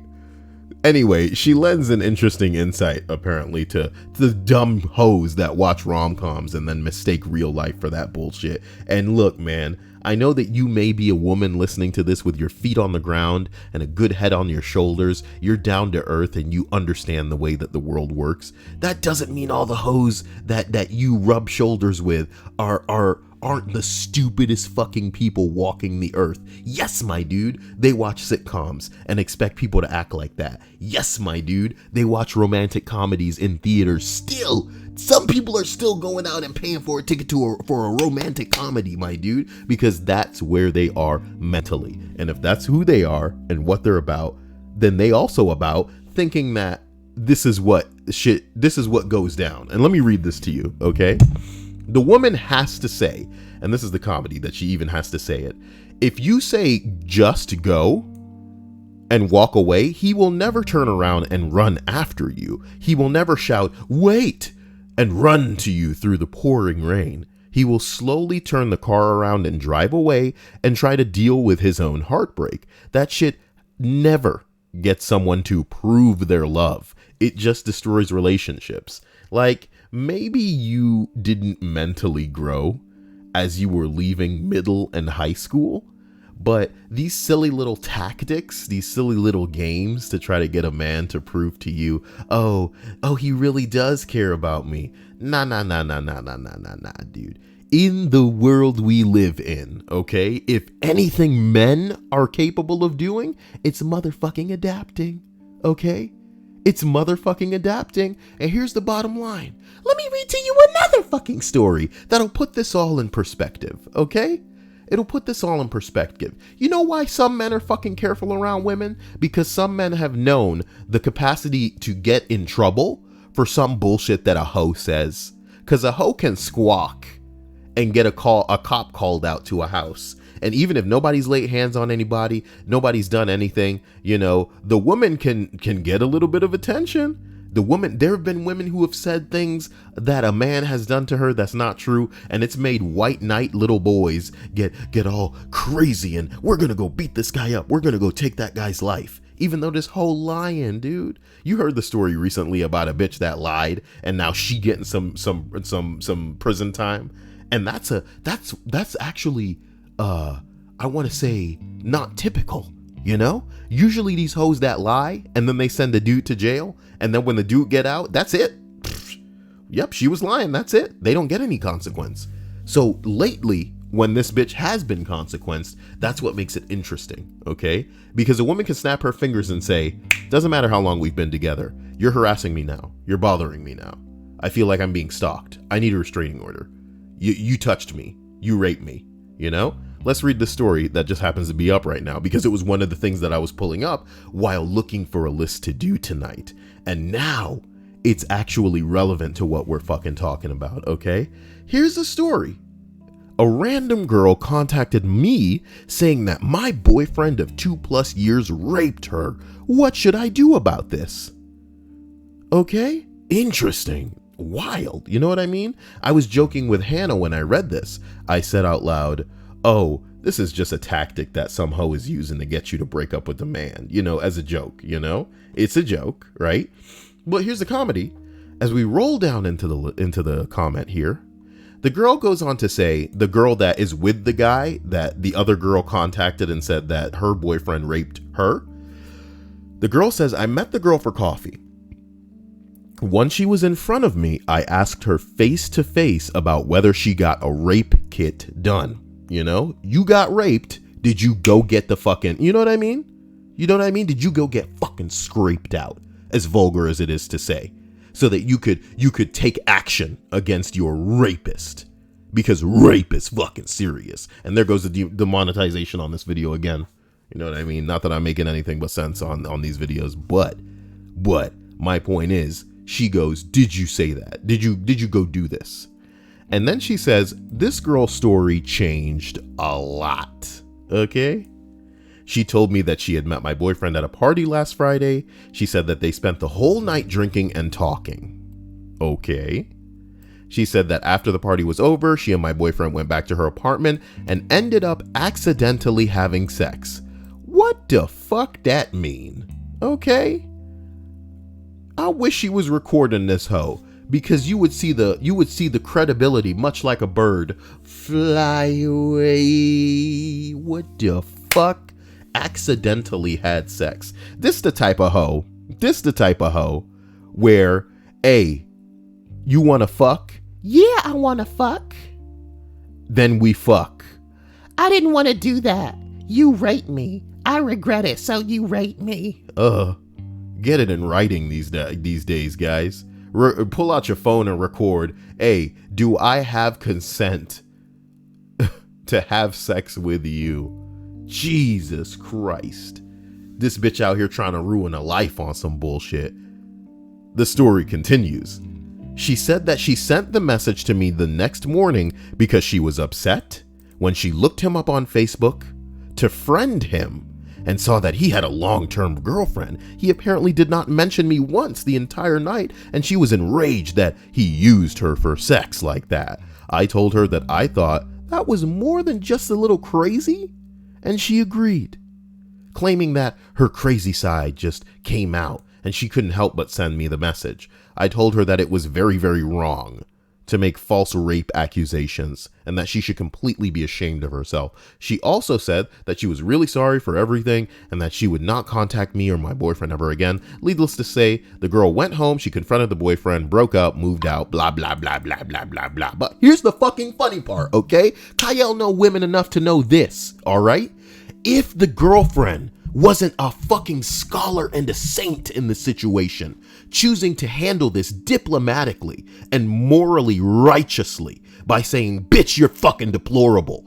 Anyway, she lends an interesting insight, apparently, to the dumb hoes that watch rom-coms and then mistake real life for that bullshit. And look, man, I know that you may be a woman listening to this with your feet on the ground and a good head on your shoulders. You're down to earth and you understand the way that the world works. That doesn't mean all the hoes that you rub shoulders with aren't the stupidest fucking people walking the earth. Yes, my dude, they watch sitcoms and expect people to act like that. Yes, my dude, they watch romantic comedies in theaters still. Some people are still going out and paying for a ticket for a romantic comedy, my dude, because that's where they are mentally. And if that's who they are and what they're about, then they also about thinking that this is what goes down. And let me read this to you, okay? The woman has to say, and this is the comedy that she even has to say it, if you say just go and walk away, he will never turn around and run after you. He will never shout, wait, and run to you through the pouring rain. He will slowly turn the car around and drive away and try to deal with his own heartbreak. That shit never gets someone to prove their love. It just destroys relationships. Like, maybe you didn't mentally grow as you were leaving middle and high school, but these silly little tactics, these silly little games to try to get a man to prove to you, oh, he really does care about me. Nah, dude. In the world we live in, okay, if anything men are capable of doing, it's motherfucking adapting, okay? It's motherfucking adapting. And here's the bottom line. Let me read to you another fucking story that'll put this all in perspective, okay? It'll put this all in perspective. You know why some men are fucking careful around women? Because some men have known the capacity to get in trouble for some bullshit that a hoe says. Because a hoe can squawk and get a cop called out to a house. And even if nobody's laid hands on anybody, nobody's done anything, you know, the woman can get a little bit of attention. There have been women who have said things that a man has done to her that's not true, and it's made white knight little boys get all crazy and we're gonna go beat this guy up. We're gonna go take that guy's life. Even though this whole lying, dude. You heard the story recently about a bitch that lied and now she getting some prison time. And that's actually I want to say not typical, you know? Usually these hoes that lie and then they send the dude to jail, and then when the dude get out, that's it. Yep, she was lying, that's it. They don't get any consequence. So lately, when this bitch has been consequenced, that's what makes it interesting, okay? Because a woman can snap her fingers and say, doesn't matter how long we've been together, you're harassing me now, you're bothering me now. I feel like I'm being stalked. I need a restraining order. You touched me, you raped me, you know? Let's read the story that just happens to be up right now because it was one of the things that I was pulling up while looking for a list to do tonight. And now it's actually relevant to what we're fucking talking about, okay? Here's the story. A random girl contacted me saying that my boyfriend of 2+ years raped her. What should I do about this? Okay, interesting. Wild, you know what I mean? I was joking with Hannah when I read this. I said out loud, oh, this is just a tactic that some hoe is using to get you to break up with the man, you know, as a joke, you know? It's a joke, right? But here's the comedy. As we roll down into the comment here, the girl goes on to say, the girl that is with the guy that the other girl contacted and said that her boyfriend raped her. The girl says, I met the girl for coffee. Once she was in front of me, I asked her face to face about whether she got a rape kit done. You know, you got raped. Did you go get the fucking, you know what I mean? You know what I mean? Did you go get fucking scraped out, as vulgar as it is to say, so that you could take action against your rapist? Because rape is fucking serious. And there goes the demonetization on this video again. You know what I mean? Not that I'm making anything but sense on these videos, but my point is, she goes, did you say that? Did you go do this? And then she says, this girl's story changed a lot, okay? She told me that she had met my boyfriend at a party last Friday. She said that they spent the whole night drinking and talking. Okay. She said that after the party was over, she and my boyfriend went back to her apartment and ended up accidentally having sex. What the fuck that mean? Okay. I wish she was recording this hoe, because you would see the credibility, much like a bird, fly away. What the fuck? Accidentally had sex. This the type of hoe where, A, you want to fuck? Yeah, I want to fuck. Then we fuck. I didn't want to do that. You raped me. I regret it, so you raped me. Get it in writing these days, guys. Pull out your phone and record. Hey, do I have consent to have sex with you? Jesus Christ. This bitch out here trying to ruin a life on some bullshit. The story continues. She said that she sent the message to me the next morning because she was upset when she looked him up on Facebook to friend him and saw that he had a long-term girlfriend. He apparently did not mention me once the entire night, and she was enraged that he used her for sex like that. I told her that I thought that was more than just a little crazy, and she agreed, claiming that her crazy side just came out and she couldn't help but send me the message. I told her that it was very, very wrong to make false rape accusations and that she should completely be ashamed of herself. She also said that she was really sorry for everything and that she would not contact me or my boyfriend ever again. Needless to say, the girl went home, she confronted the boyfriend, broke up, moved out, blah, blah, blah, blah, blah, blah, blah. But here's the fucking funny part, okay? Kyle know women enough to know this, all right? If the girlfriend wasn't a fucking scholar and a saint in the situation, choosing to handle this diplomatically and morally righteously by saying, bitch, you're fucking deplorable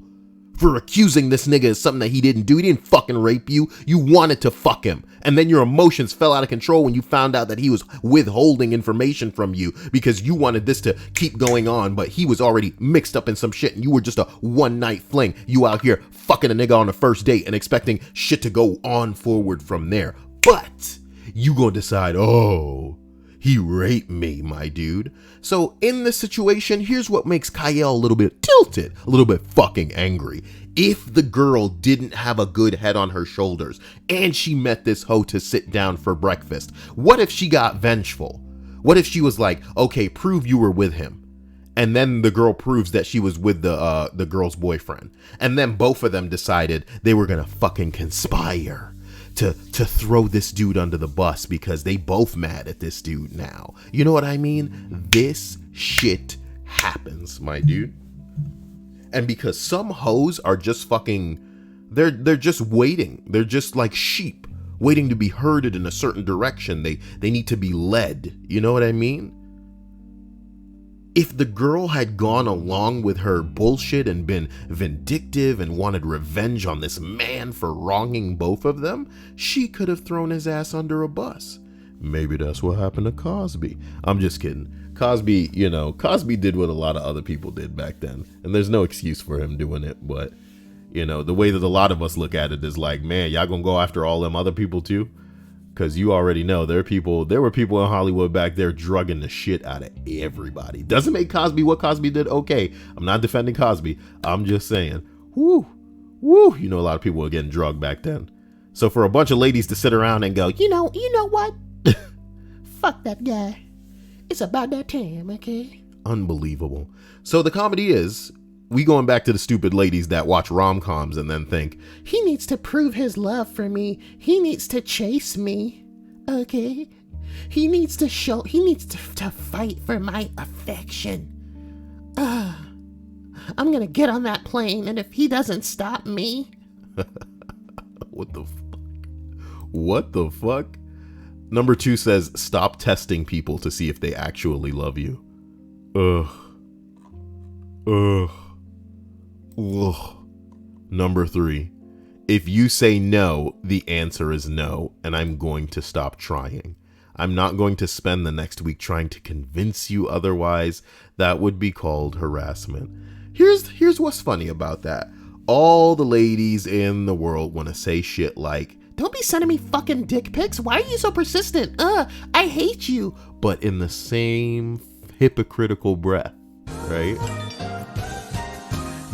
for accusing this nigga of something that he didn't do. He didn't fucking rape you. You wanted to fuck him. And then your emotions fell out of control when you found out that he was withholding information from you because you wanted this to keep going on, but he was already mixed up in some shit and you were just a one-night fling. You out here fucking a nigga on the first date and expecting shit to go on forward from there. But you gonna decide, oh, he raped me, my dude. So in this situation, here's what makes Kyle a little bit tilted, a little bit fucking angry. If the girl didn't have a good head on her shoulders and she met this hoe to sit down for breakfast, what if she got vengeful? What if she was like, okay, prove you were with him. And then the girl proves that she was with the girl's boyfriend. And then both of them decided they were gonna fucking conspire to throw this dude under the bus because they both mad at this dude now. You know what I mean? This shit happens, my dude. And because some hoes are just fucking, they're just waiting. They're just like sheep waiting to be herded in a certain direction. They need to be led. You know what I mean? If the girl had gone along with her bullshit and been vindictive and wanted revenge on this man for wronging both of them, she could have thrown his ass under a bus. Maybe that's what happened to Cosby. I'm just kidding. Cosby, Cosby did what a lot of other people did back then. And there's no excuse for him doing it. But, the way that a lot of us look at it is like, man, y'all gonna go after all them other people too? Because you already know there were people in Hollywood back there drugging the shit out of everybody. Doesn't make Cosby what Cosby did okay. I'm not defending Cosby. I'm just saying, whoo, a lot of people were getting drugged back then. So for a bunch of ladies to sit around and go, You know what? Fuck that guy. It's about that time, okay? Unbelievable. So the comedy is, we going back to the stupid ladies that watch rom-coms and then think, he needs to prove his love for me. He needs to chase me. Okay? He needs to fight for my affection. I'm gonna get on that plane, and if he doesn't stop me... What the fuck? Number 2 says, stop testing people to see if they actually love you. Ugh. Number 3, if you say no, the answer is no, and I'm going to stop trying. I'm not going to spend the next week trying to convince you otherwise. That would be called harassment. Here's what's funny about that. All the ladies in the world want to say shit like, don't be sending me fucking dick pics. Why are you so persistent? I hate you. But in the same hypocritical breath, right?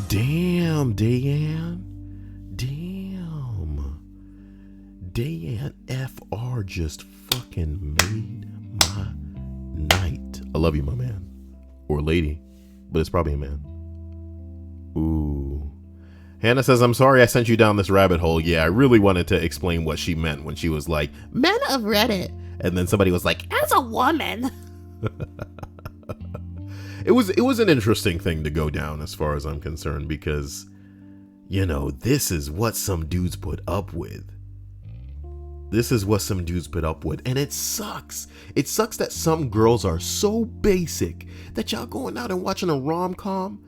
Damn, Dayan. Dayan FR just fucking made my night. love you, my man. Or lady. But it's probably a man. Ooh. Hannah says, I'm sorry I sent you down this rabbit hole. Yeah, I really wanted to explain what she meant when she was like, Men of Reddit. and then somebody was like, As a woman. It was an interesting thing to go down as far as I'm concerned, because, you know, this is what some dudes put up with. This is what some dudes put up with, and it sucks. It sucks that some girls are so basic that y'all going out and watching a rom-com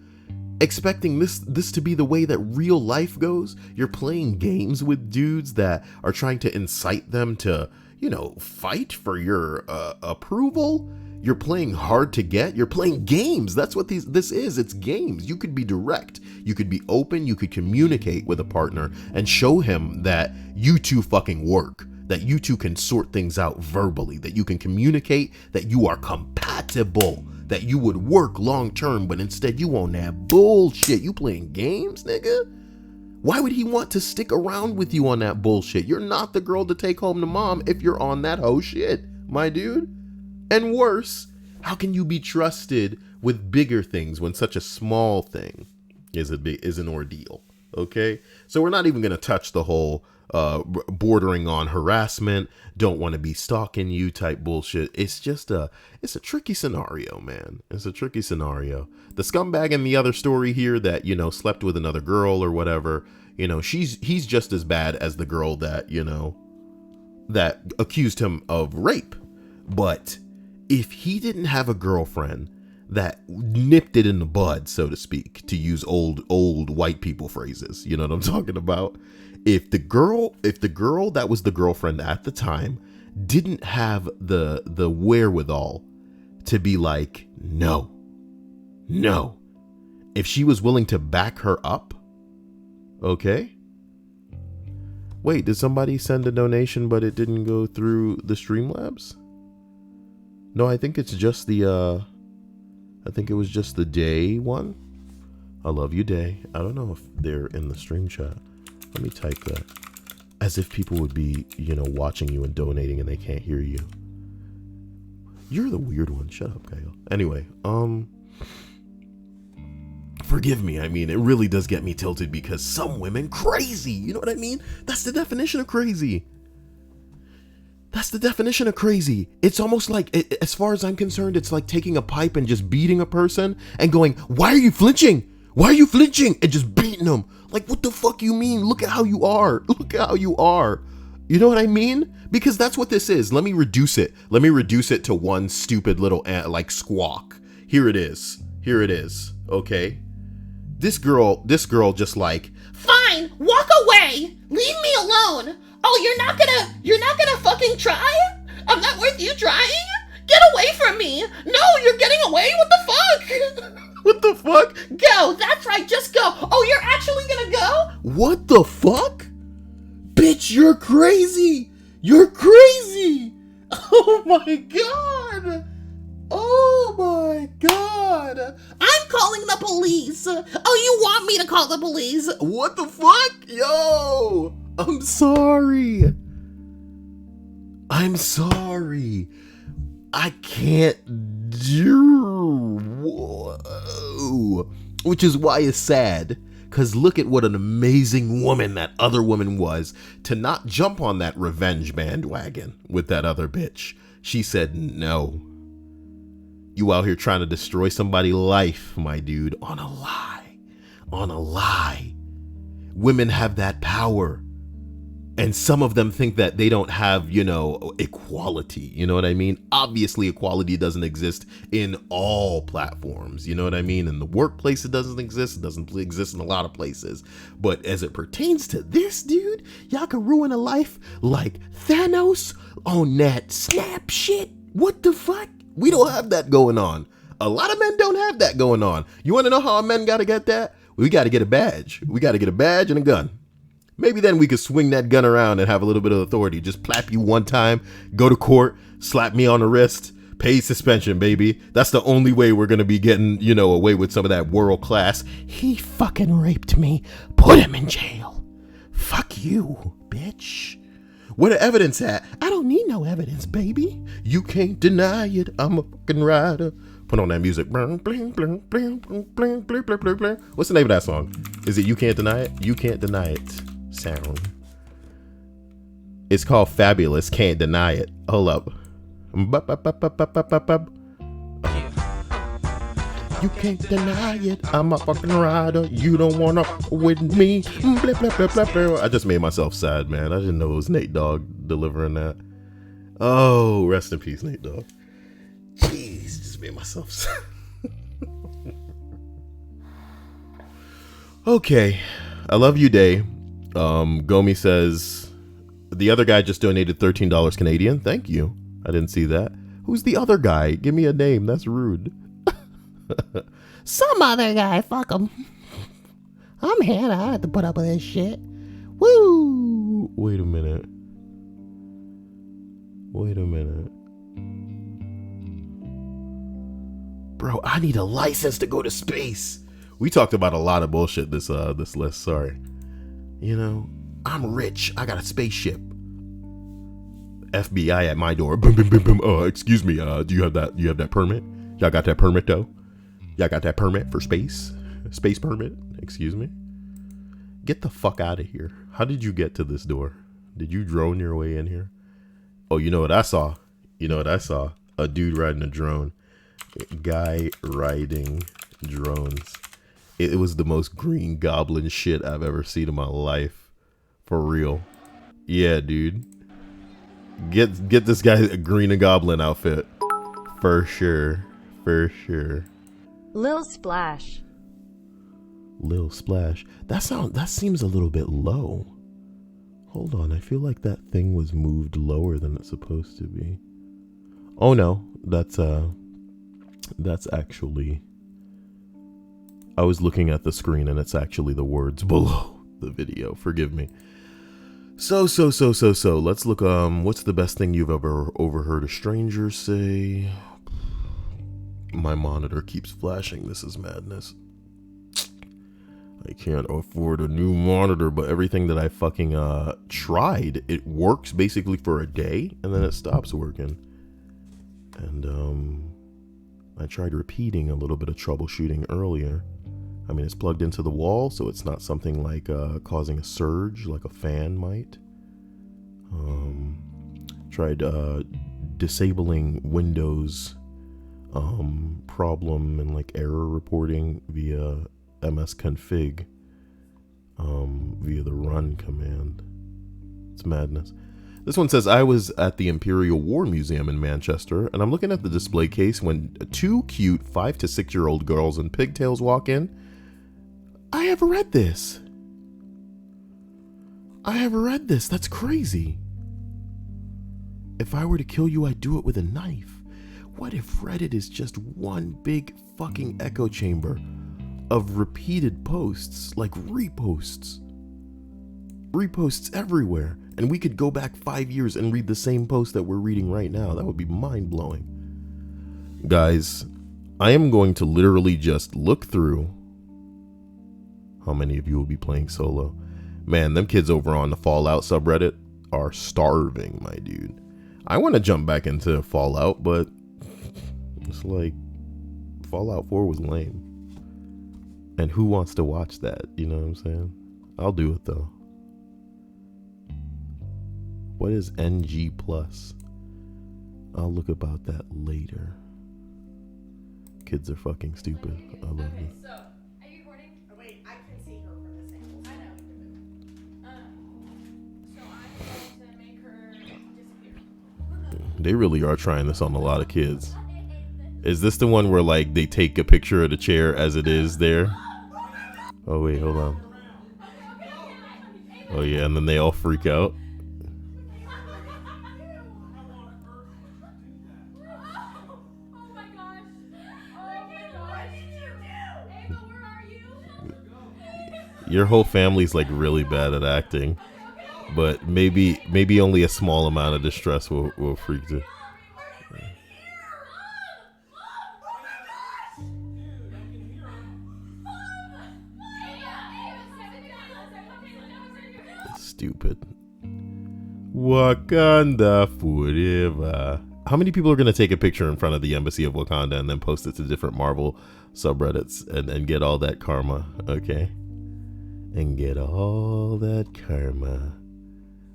expecting this to be the way that real life goes. You're playing games with dudes that are trying to incite them to, you know, fight for your approval. You're playing hard to get. You're playing games. That's what this is. It's games. You could be direct. You could be open. You could communicate with a partner and show him that you two fucking work, that you two can sort things out verbally, that you can communicate, that you are compatible, that you would work long term, but instead you on that bullshit. You playing games, nigga? Why would he want to stick around with you on that bullshit? You're not the girl to take home to mom if you're on that hoe shit, my dude. And worse, how can you be trusted with bigger things when such a small thing is an ordeal? Okay, so we're not even going to touch the whole bordering on harassment, don't want to be stalking you type bullshit. It's a tricky scenario, man. It's a tricky scenario. The scumbag in the other story here that, you know, slept with another girl or whatever, you know, he's just as bad as the girl that, you know, that accused him of rape. But if he didn't have a girlfriend that nipped it in the bud, so to speak, to use old white people phrases, you know what I'm talking about? If the girl that was the girlfriend at the time didn't have the wherewithal to be like, no. If she was willing to back her up, okay? Wait, did somebody send a donation but it didn't go through the Streamlabs? No, I think it's just the, I think it was just the Day one. I love you, Day. I don't know if they're in the stream chat. Let me type that. As if people would be, you know, watching you and donating and they can't hear you. You're the weird one. Shut up, Kyle. Anyway, forgive me. I mean, it really does get me tilted because some women crazy. You know what I mean? That's the definition of crazy. That's the definition of crazy. It's almost like, as far as I'm concerned, it's like taking a pipe and just beating a person and going, why are you flinching? Why are you flinching? And just beating them. Like, what the fuck you mean? Look at how you are. Look at how you are. You know what I mean? Because that's what this is. Let me reduce it. Let me reduce it to one stupid little, like, squawk. Here it is. Here it is. Okay? This girl just like, Fine, walk away. Leave me alone. Oh, you're not gonna fucking try? I'm not worth you trying? Get away from me. No, you're getting away? What the fuck? what the fuck? Go, that's right, just go. Oh, you're actually gonna go? What the fuck? Bitch, you're crazy. You're crazy. Oh my god. Oh my god. I'm calling the police. Oh, you want me to call the police? What the fuck? Yo, I'm sorry. I'm sorry. I can't do. Whoa. Which is why it's sad. Because look at what an amazing woman that other woman was to not jump on that revenge bandwagon with that other bitch. She said no. You out here trying to destroy somebody's life, my dude, on a lie. On a lie. Women have that power. And some of them think that they don't have, you know, equality. You know what I mean? Obviously, equality doesn't exist in all platforms. You know what I mean? In the workplace, it doesn't exist. It doesn't exist in a lot of places. But as it pertains to this, dude, y'all can ruin a life like Thanos on that snap shit. What the fuck? We don't have that going on. A lot of men don't have that going on. You want to know how a men got to get that? We got to get a badge. We got to get a badge and a gun. Maybe then we could swing that gun around and have a little bit of authority. Just plap you one time, go to court, slap me on the wrist, pay suspension, baby. That's the only way we're going to be getting, you know, away with some of that world class. He fucking raped me. Put him in jail. Fuck you, bitch. Where the evidence at? I don't need no evidence, baby. You can't deny it. I'm a fucking rider. Put on that music. Bling, bling, bling, bling, bling, bling, bling, bling, bling. What's the name of that song? Is it You Can't Deny It? You Can't Deny It. Sound. It's called Fabulous. Can't Deny It. Hold up. You can't deny it. I'm a fucking rider. You don't wanna with me. Blah, blah, blah, blah, blah. I just made myself sad, man. I didn't know it was Nate Dogg delivering that. Oh, rest in peace, Nate Dogg. Jeez, just made myself sad. Okay. I love you, Day. Gomi says the other guy just donated $13 Canadian. Thank you. I didn't see that. Who's the other guy? Give me a name. That's rude. Some other guy. Fuck him. I'm Hannah. I have to put up with this shit. Woo! Wait a minute. Bro, I need a license to go to space. We talked about a lot of bullshit this list. Sorry. You know, I'm rich. I got a spaceship. FBI at my door. Boom, boom, boom, boom. Excuse me. Do you have that? You have that permit? Y'all got that permit though? Y'all got that permit for space? Space permit? Excuse me. Get the fuck out of here. How did you get to this door? Did you drone your way in here? Oh, you know what I saw? A dude riding a drone. Guy riding drones. It was the most Green Goblin shit I've ever seen in my life. For real. Yeah, dude. Get this guy a Green Goblin outfit. For sure. Lil Splash. That seems a little bit low. Hold on, I feel like that thing was moved lower than it's supposed to be. Oh no, that's actually, I was looking at the screen and it's actually the words below the video. Forgive me. So let's look. What's the best thing you've ever overheard a stranger say? My monitor keeps flashing. This is madness. I can't afford a new monitor, but everything that I fucking tried, it works basically for a day and then it stops working. And I tried repeating a little bit of troubleshooting earlier. I mean, it's plugged into the wall, so it's not something like causing a surge like a fan might. Tried disabling Windows problem and like error reporting via msconfig via the run command. It's madness. This one says, I was at the Imperial War Museum in Manchester and I'm looking at the display case when two cute 5 to 6 year old girls in pigtails walk in. I have read this. That's crazy. If I were to kill you, I'd do it with a knife. What if Reddit is just one big fucking echo chamber of repeated posts, like reposts everywhere, and we could go back 5 years and read the same post that we're reading right now? That would be mind-blowing. Guys, I am going to literally just look through how many of you will be playing solo. Man, them kids over on the Fallout subreddit are starving, my dude. I want to jump back into Fallout, but it's like Fallout 4 was lame. And who wants to watch that? You know what I'm saying? I'll do it though. What is NG+? I'll look about that later. Kids are fucking stupid. I love you. So, are you recording? Oh, wait, I can see her from the samples. I know. So I'm going to make her disappear. They really are trying this on a lot of kids. Is this the one where like they take a picture of the chair as it is there? Oh wait, hold on. Oh yeah, and then they all freak out. Your whole family's like really bad at acting, but maybe only a small amount of distress will freak you. Stupid. Wakanda forever. How many people are going to take a picture in front of the embassy of Wakanda and then post it to different Marvel subreddits and get all that karma? Okay. And get all that karma.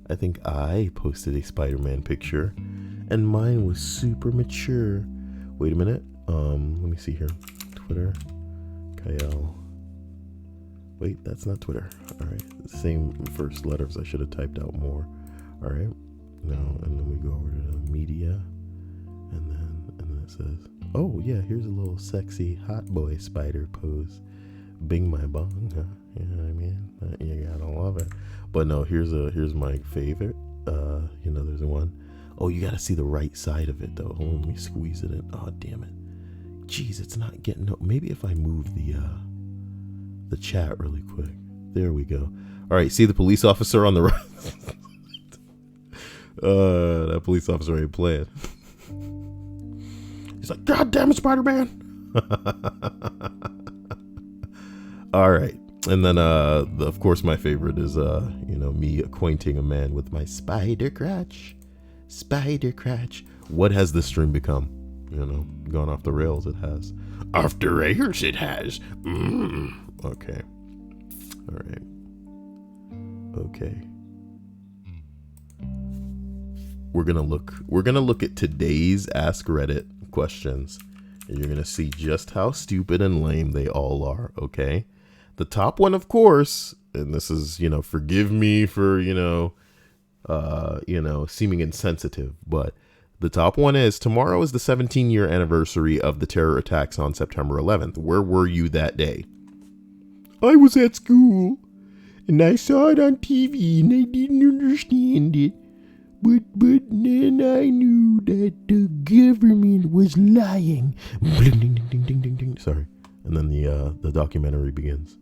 I think I posted a Spider-Man picture and mine was super mature. Wait a minute. Let me see here. Twitter. Kyle. Wait, that's not Twitter. All right. Same first letters. I should have typed out more. All right. No, and then we go over to the media. And then it says, oh yeah, here's a little sexy hot boy spider pose. Bing my bong, huh? You know what I mean? You gotta love it. But no, here's my favorite. There's one. Oh, you gotta see the right side of it though. Hold on, let me squeeze it in. Oh damn it. Jeez, it's not getting no. Maybe if I move the chat really quick. There we go. All right, see the police officer on the right. That police officer ain't playing. He's like, God damn it, Spider-Man. All right. And then, of course, my favorite is, me acquainting a man with my spider crotch. Spider crotch. What has this stream become? Gone off the rails, it has. Off the rails, it has. Okay. All right. Okay. We're gonna look at today's Ask Reddit questions, and you're gonna see just how stupid and lame they all are. Okay, the top one, of course, and this is, forgive me for seeming insensitive, but the top one is, tomorrow is the 17-year anniversary of the terror attacks on September 11th. Where were you that day? I was at school, and I saw it on TV, and I didn't understand it. But then I knew that the government was lying. Ding, ding, ding, ding, ding, ding. Sorry. And then the documentary begins.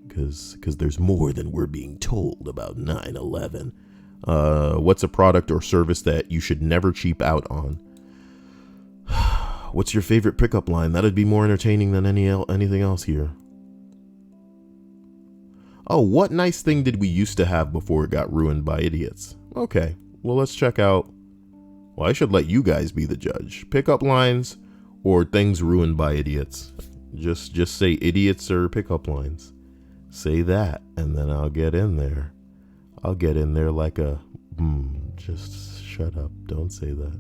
Because there's more than we're being told about 9/11. What's a product or service that you should never cheap out on? What's your favorite pickup line? That'd be more entertaining than anything else here. Oh, what nice thing did we used to have before it got ruined by idiots? Okay. Well, let's check out. Well, I should let you guys be the judge. Pickup lines or things ruined by idiots. Just say idiots or pickup lines. Say that, and then I'll get in there. I'll get in there like a. Just shut up. Don't say that.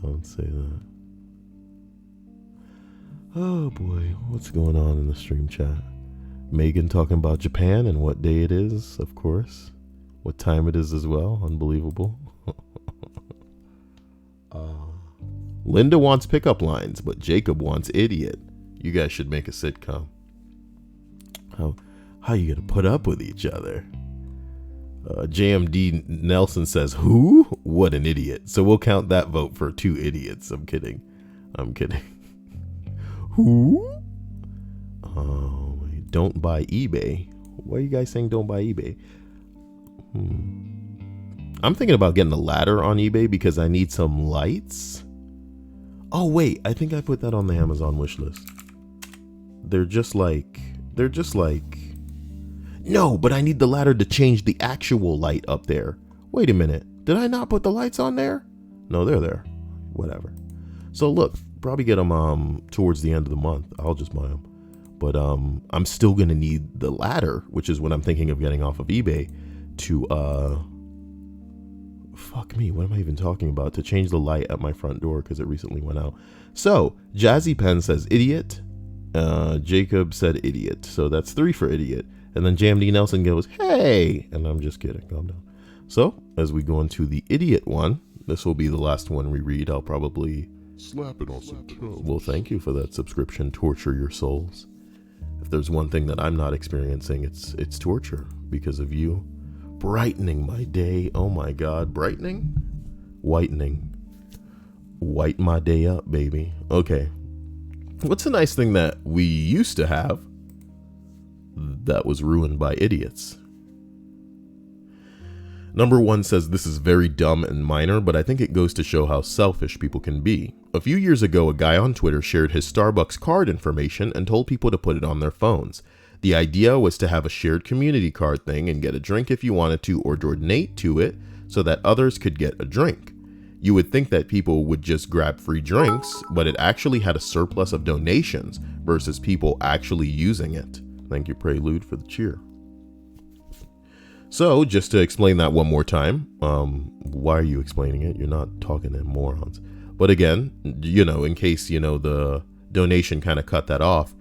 Don't say that. Oh boy, what's going on in the stream chat? Megan talking about Japan and what day it is, of course. What time it is as well. Unbelievable. Linda wants pickup lines, but Jacob wants idiot. You guys should make a sitcom. How you gonna put up with each other? JMD Nelson says, who? What an idiot. So we'll count that vote for 2 idiots. I'm kidding. Who? Oh, don't buy eBay. Why are you guys saying don't buy eBay? I'm thinking about getting a ladder on eBay because I need some lights. Oh wait, I think I put that on the Amazon wish list. They're just like no, but I need the ladder to change the actual light up there. Wait a minute, did I not put the lights on there? No, they're there. Whatever. So look, probably get them towards the end of the month. I'll just buy them. But I'm still gonna need the ladder, which is what I'm thinking of getting off of eBay. To fuck me, what am I even talking about? To change the light at my front door because it recently went out. So Jazzy Pen says idiot. Jacob said idiot. So that's 3 for idiot. And then JMD Nelson goes, hey, and I'm just kidding. Calm down. So as we go into the idiot one, this will be the last one we read. I'll probably slap it on some toes. Well, thank you for that subscription. Torture your souls. If there's one thing that I'm not experiencing, it's torture because of you. Brightening my day. Oh my God. Brightening? Whitening. White my day up, baby. Okay. What's a nice thing that we used to have that was ruined by idiots? Number 1 says this is very dumb and minor, but I think it goes to show how selfish people can be. A few years ago, a guy on Twitter shared his Starbucks card information and told people to put it on their phones. The idea was to have a shared community card thing and get a drink if you wanted to or donate to it so that others could get a drink. You would think that people would just grab free drinks, but it actually had a surplus of donations versus people actually using it. Thank you, Prelude, for the cheer. So, just to explain that one more time, why are you explaining it? You're not talking to morons. But again, in case, the donation kind of cut that off,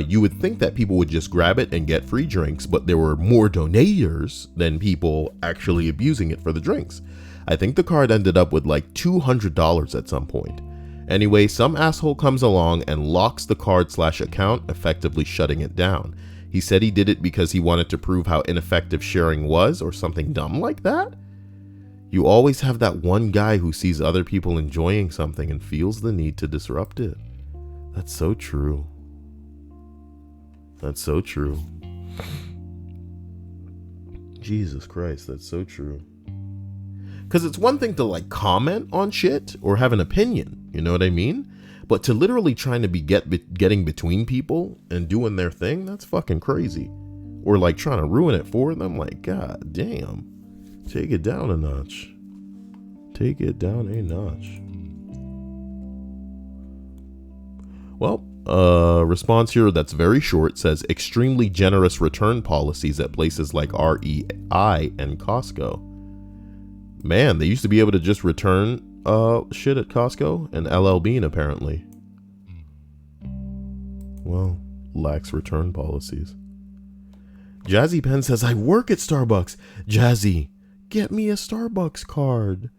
you would think that people would just grab it and get free drinks, but there were more donators than people actually abusing it for the drinks. I think the card ended up with like $200 at some point. Anyway, some asshole comes along and locks the card/account, effectively shutting it down. He said he did it because he wanted to prove how ineffective sharing was, or something dumb like that. You always have that one guy who sees other people enjoying something and feels the need to disrupt it. That's so true. That's so true. Jesus Christ, that's so true. Because it's one thing to like comment on shit or have an opinion, you know what I mean? But to literally trying to be getting between people and doing their thing, that's fucking crazy. Or like trying to ruin it for them, like, god damn. Take it down a notch. Take it down a notch. Well, response here that's very short says extremely generous return policies at places like REI and Costco. Man, they used to be able to just return shit at Costco and LL Bean apparently. Well, lacks return policies. Jazzy Pen says, I work at Starbucks. Jazzy, get me a Starbucks card.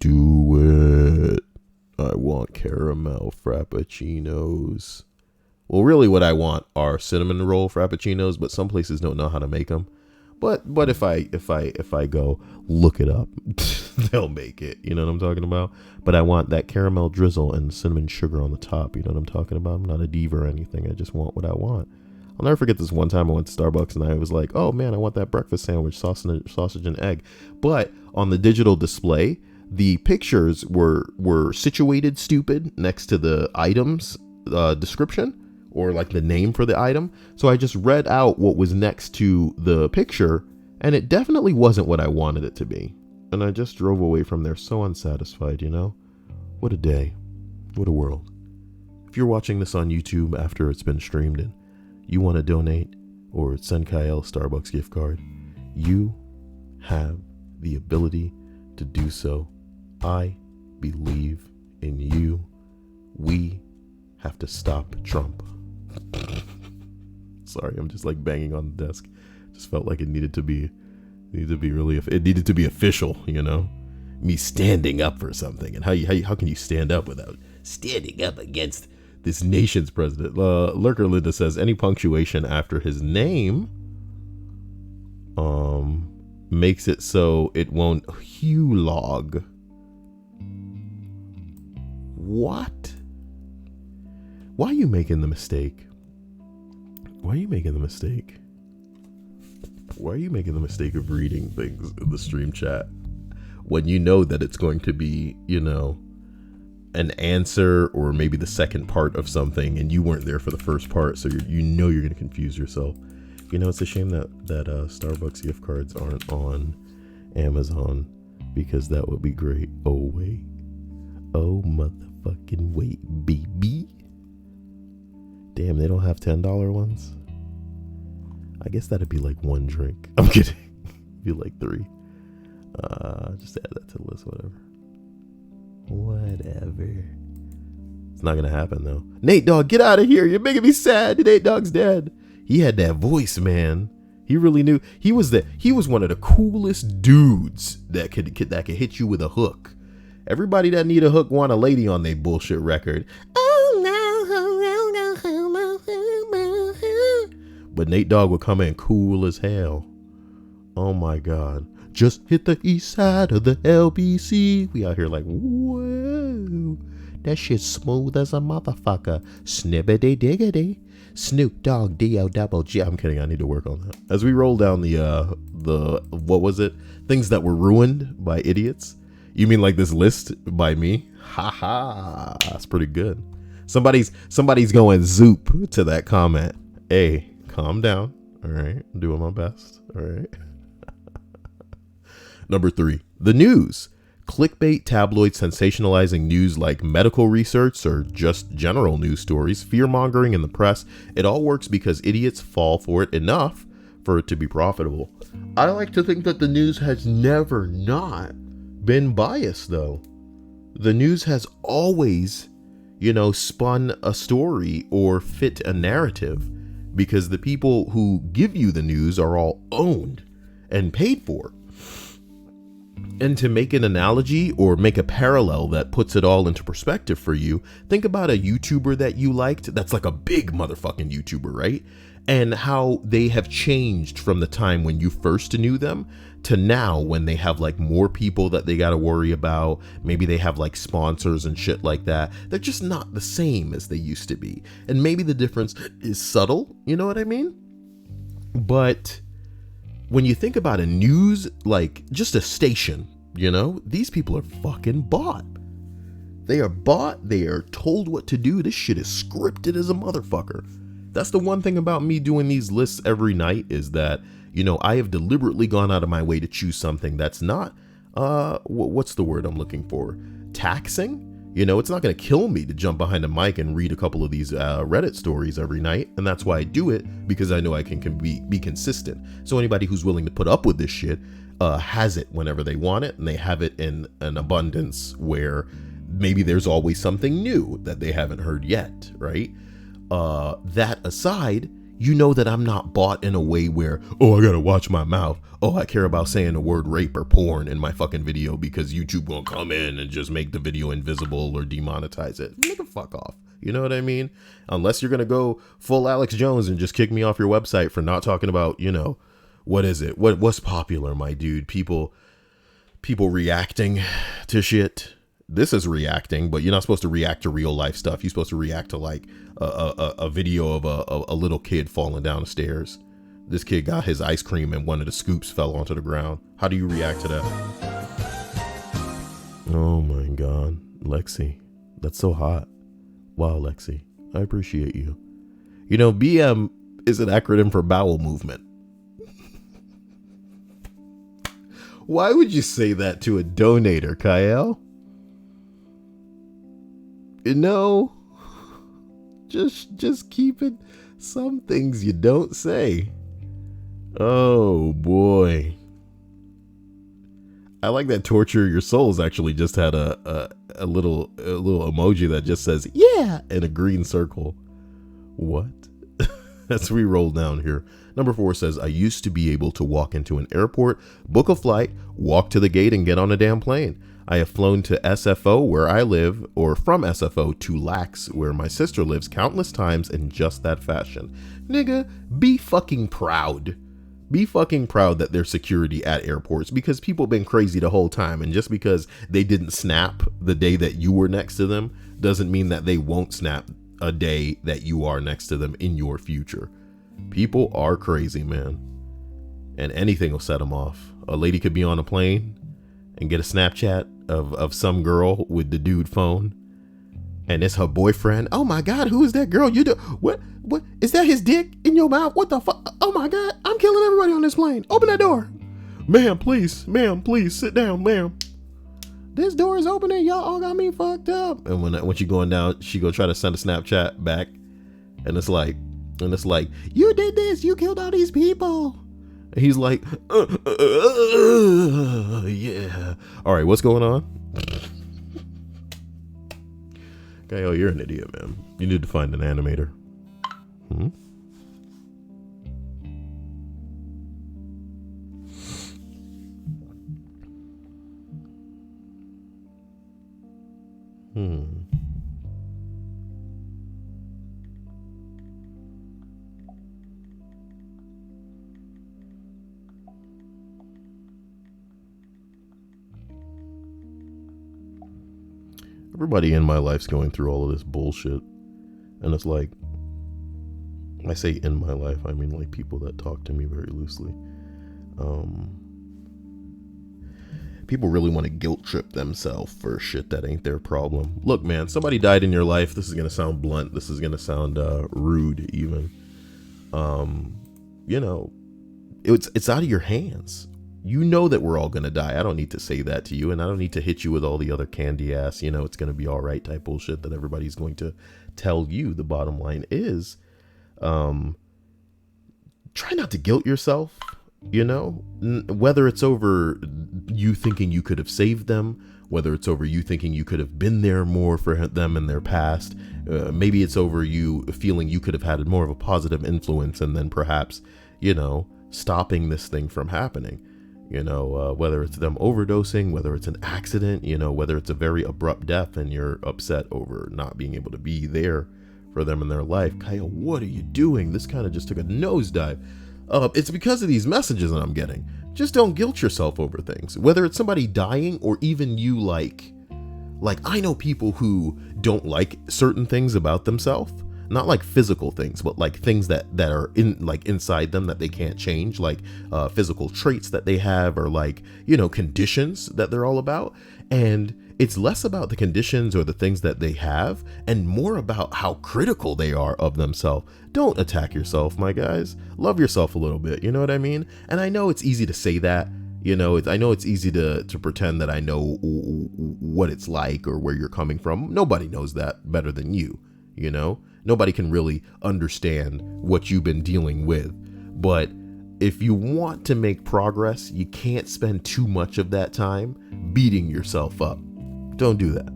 Do it. I want caramel frappuccinos. Well, really what I want are cinnamon roll frappuccinos, but some places don't know how to make them. But if I go look it up, they'll make it. You know what I'm talking about? But I want that caramel drizzle and cinnamon sugar on the top. You know what I'm talking about? I'm not a diva or anything. I just want what I want. I'll never forget this one time I went to Starbucks and I was like, oh man, I want that breakfast sandwich, sausage and egg. But on the digital display, the pictures were situated stupid next to the item's description, or like the name for the item. So I just read out what was next to the picture, and it definitely wasn't what I wanted it to be. And I just drove away from there so unsatisfied, you know? What a day. What a world. If you're watching this on YouTube after it's been streamed and you want to donate or send Kyle a Starbucks gift card, you have the ability to do so. I believe in you. We have to stop Trump. Sorry, I'm just like banging on the desk. Just felt like it needed to be official, you know? Me standing up for something. And how can you stand up without standing up against this nation's president? Lurker Linda says any punctuation after his name makes it so it won't log. What? Why are you making the mistake? Why are you making the mistake? Why are you making the mistake of reading things in the stream chat when you know that it's going to be, you know, an answer or maybe the second part of something and you weren't there for the first part, so you know you're going to confuse yourself. You know, it's a shame that Starbucks gift cards aren't on Amazon, because that would be great. Oh wait. Oh motherfucking wait, baby. Damn, they don't have $10 ones? I guess that'd be like one drink. I'm kidding. It'd be like 3. Just add that to the list, whatever. Whatever. It's not gonna happen though. Nate Dogg, get out of here. You're making me sad. Nate Dogg's dead. He had that voice, man. He really knew. He was one of the coolest dudes that could hit you with a hook. Everybody that need a hook want a lady on their bullshit record. Oh no. But Nate Dogg would come in cool as hell. Oh my God. Just hit the east side of the LBC. We out here like, whoa. That shit's smooth as a motherfucker. Snippity diggity. Snoop Dogg D-O-double-G. I'm kidding. I need to work on that. As we roll down the what was it? Things that were ruined by idiots. You mean like this list by me? Ha ha. That's pretty good. Somebody's going zoop to that comment. Hey, calm down. All right. I'm doing my best. All right. Number 3, the news. Clickbait tabloids sensationalizing news like medical research or just general news stories, fear-mongering in the press. It all works because idiots fall for it enough for it to be profitable. I like to think that the news has never not been biased, though. The news has always, spun a story or fit a narrative because the people who give you the news are all owned and paid for. And to make an analogy or make a parallel that puts it all into perspective for you, think about a YouTuber that you liked that's like a big motherfucking YouTuber, right? And how they have changed from the time when you first knew them to now when they have like more people that they got to worry about. Maybe they have like sponsors and shit like that. They're just not the same as they used to be. And maybe the difference is subtle, you know what I mean? But when you think about a news, like just a station, these people are fucking bought. They are bought. They are told what to do. This shit is scripted as a motherfucker. That's the one thing about me doing these lists every night is that, I have deliberately gone out of my way to choose something that's not, what's the word I'm looking for? Taxing? It's not going to kill me to jump behind a mic and read a couple of these Reddit stories every night. And that's why I do it, because I know I can be consistent. So anybody who's willing to put up with this shit has it whenever they want it. And they have it in an abundance where maybe there's always something new that they haven't heard yet, right? That aside, that I'm not bought in a way where, I gotta watch my mouth. I care about saying the word rape or porn in my fucking video because YouTube gonna come in and just make the video invisible or demonetize it. Nigga, fuck off. You know what I mean? Unless you're gonna go full Alex Jones and just kick me off your website for not talking about, what is it? What's popular, my dude? People reacting to shit. This is reacting, but you're not supposed to react to real life stuff. You're supposed to react to like a video of a little kid falling down the stairs. This kid got his ice cream and one of the scoops fell onto the ground. How do you react to that? Oh my God, Lexi, that's so hot. Wow, Lexi, I appreciate you. BM is an acronym for bowel movement. Why would you say that to a donator, Kyle? Just keep it. Some things you don't say. Oh boy. I like that Torture Your Souls actually just had a little emoji that just says yeah in a green circle. What? As we roll down here. Number 4 says, I used to be able to walk into an airport, book a flight, walk to the gate and get on a damn plane. I have flown to SFO where I live, or from SFO to Lax where my sister lives, countless times in just that fashion. Nigga, be fucking proud. Be fucking proud that there's security at airports, because people been crazy the whole time, and just because they didn't snap the day that you were next to them doesn't mean that they won't snap a day that you are next to them in your future. People are crazy, man, and anything will set them off. A lady could be on a plane and get a Snapchat of some girl with the dude phone, and it's her boyfriend. Oh my God, who is that girl? You do what is that? His dick in your mouth? What the fuck? Oh my God, I'm killing everybody on this plane. Open that door. Ma'am, please, sit down, ma'am. This door is opening. Y'all all got me fucked up. And when she going down, she go try to send a Snapchat back, and it's like, you did this, you killed all these people. And he's like, yeah. All right, what's going on? Okay, you're an idiot, man. You need to find an animator. Everybody in my life's going through all of this bullshit. And it's like, I say in my life, I mean like people that talk to me very loosely. People really want to guilt trip themselves for shit that ain't their problem. Look, man, somebody died in your life. This is going to sound blunt. This is going to sound rude even. It's out of your hands. You know that we're all going to die. I don't need to say that to you, and I don't need to hit you with all the other candy ass, it's going to be all right type bullshit that everybody's going to tell you. The bottom line is, try not to guilt yourself, whether it's over you thinking you could have saved them, whether it's over you thinking you could have been there more for them in their past. Maybe it's over you feeling you could have had more of a positive influence and then perhaps, stopping this thing from happening. Whether it's them overdosing, whether it's an accident, whether it's a very abrupt death and you're upset over not being able to be there for them in their life. Kyle, what are you doing? This kind of just took a nosedive. It's because of these messages that I'm getting. Just don't guilt yourself over things, whether it's somebody dying or even you like I know people who don't like certain things about themselves. Not like physical things, but like things that are inside them that they can't change, like physical traits that they have, or like, conditions that they're all about. And it's less about the conditions or the things that they have and more about how critical they are of themselves. Don't attack yourself, my guys. Love yourself a little bit. You know what I mean? And I know it's easy to say that. I know it's easy to pretend that I know what it's like or where you're coming from. Nobody knows that better than you, Nobody can really understand what you've been dealing with. But if you want to make progress, you can't spend too much of that time beating yourself up. Don't do that.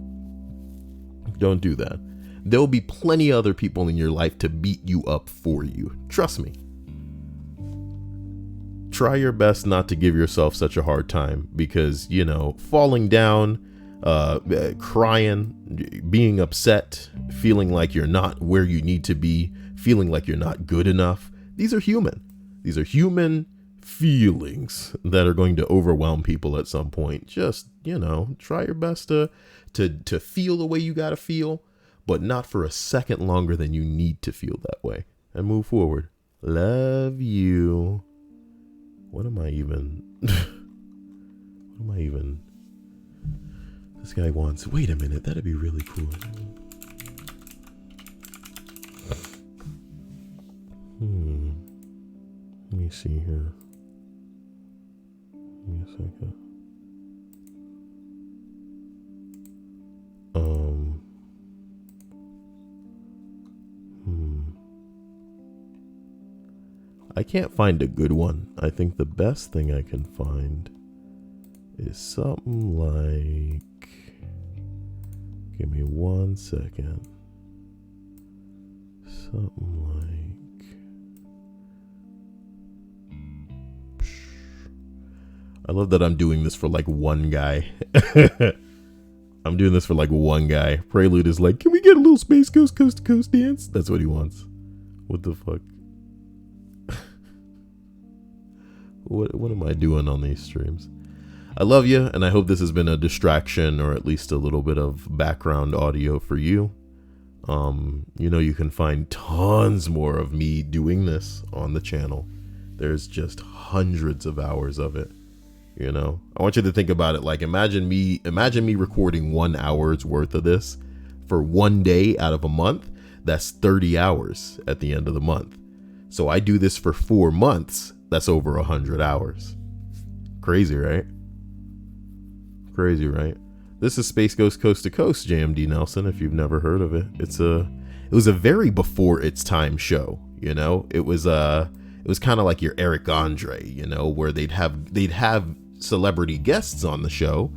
Don't do that. There'll be plenty of other people in your life to beat you up for you. Trust me. Try your best not to give yourself such a hard time because, falling down, crying, being upset, feeling like you're not where you need to be, feeling like you're not good enough. These are human. These are human feelings that are going to overwhelm people at some point. Just, try your best to feel the way you got to feel, but not for a second longer than you need to feel that way, and move forward. Love you. What am I even? This guy wants, wait a minute, that'd be really cool. Let me see here. Give me a second. I can't find a good one. I think the best thing I can find is something like, give me 1 second. Something like, I love that I'm doing this for like one guy. I'm doing this for like one guy. Prelude is like, can we get a little Space Ghost Coast to Coast dance? That's what he wants. What the fuck? What am I doing on these streams? I love you, and I hope this has been a distraction or at least a little bit of background audio for you. You can find tons more of me doing this on the channel. There's just hundreds of hours of it. I want you to think about it like imagine me recording 1 hour's worth of this for one day out of a month. That's 30 hours at the end of the month. So I do this for 4 months. That's over 100 hours. Crazy, right? Crazy, right? This is Space Ghost Coast to Coast, JMD Nelson, if you've never heard of it. It was a very before its time show, It was kind of like your Eric Andre, where they'd have celebrity guests on the show,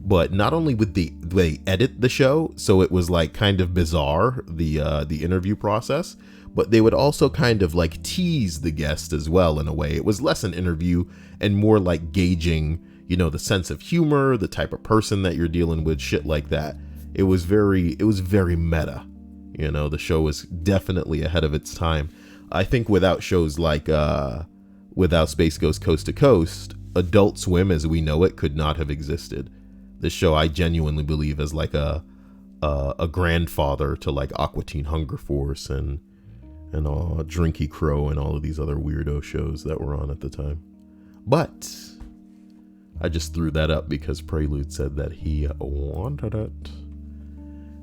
but not only would they edit the show, so it was like kind of bizarre, the interview process, but they would also kind of like tease the guest as well in a way. It was less an interview and more like gauging, the sense of humor, the type of person that you're dealing with, shit like that. It was very meta. The show was definitely ahead of its time. I think without shows like, without Space Ghost Coast to Coast, Adult Swim as we know it could not have existed. This show I genuinely believe is like a grandfather to like Aqua Teen Hunger Force and Drinky Crow and all of these other weirdo shows that were on at the time. But I just threw that up because Prelude said that he wanted it.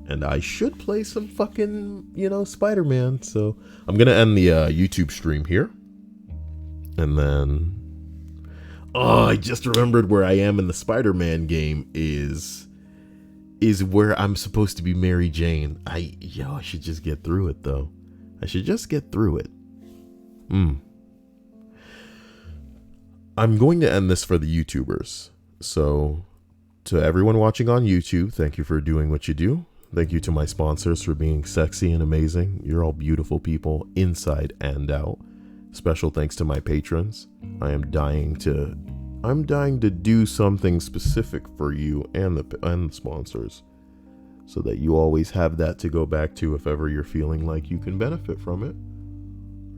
And I should play some fucking, Spider-Man. So I'm going to end the YouTube stream here. And then Oh, I just remembered where I am in the Spider-Man game is where I'm supposed to be Mary Jane. I should just get through it though. I should just get through it. I'm going to end this for the YouTubers. So, to everyone watching on YouTube, thank you for doing what you do. Thank you to my sponsors for being sexy and amazing. You're all beautiful people, inside and out. Special thanks to my patrons. I'm dying to do something specific for you and the sponsors, so that you always have that to go back to if ever you're feeling like you can benefit from it,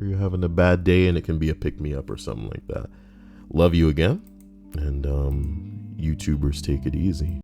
or you're having a bad day and it can be a pick-me-up or something like that. Love you again, and YouTubers, take it easy.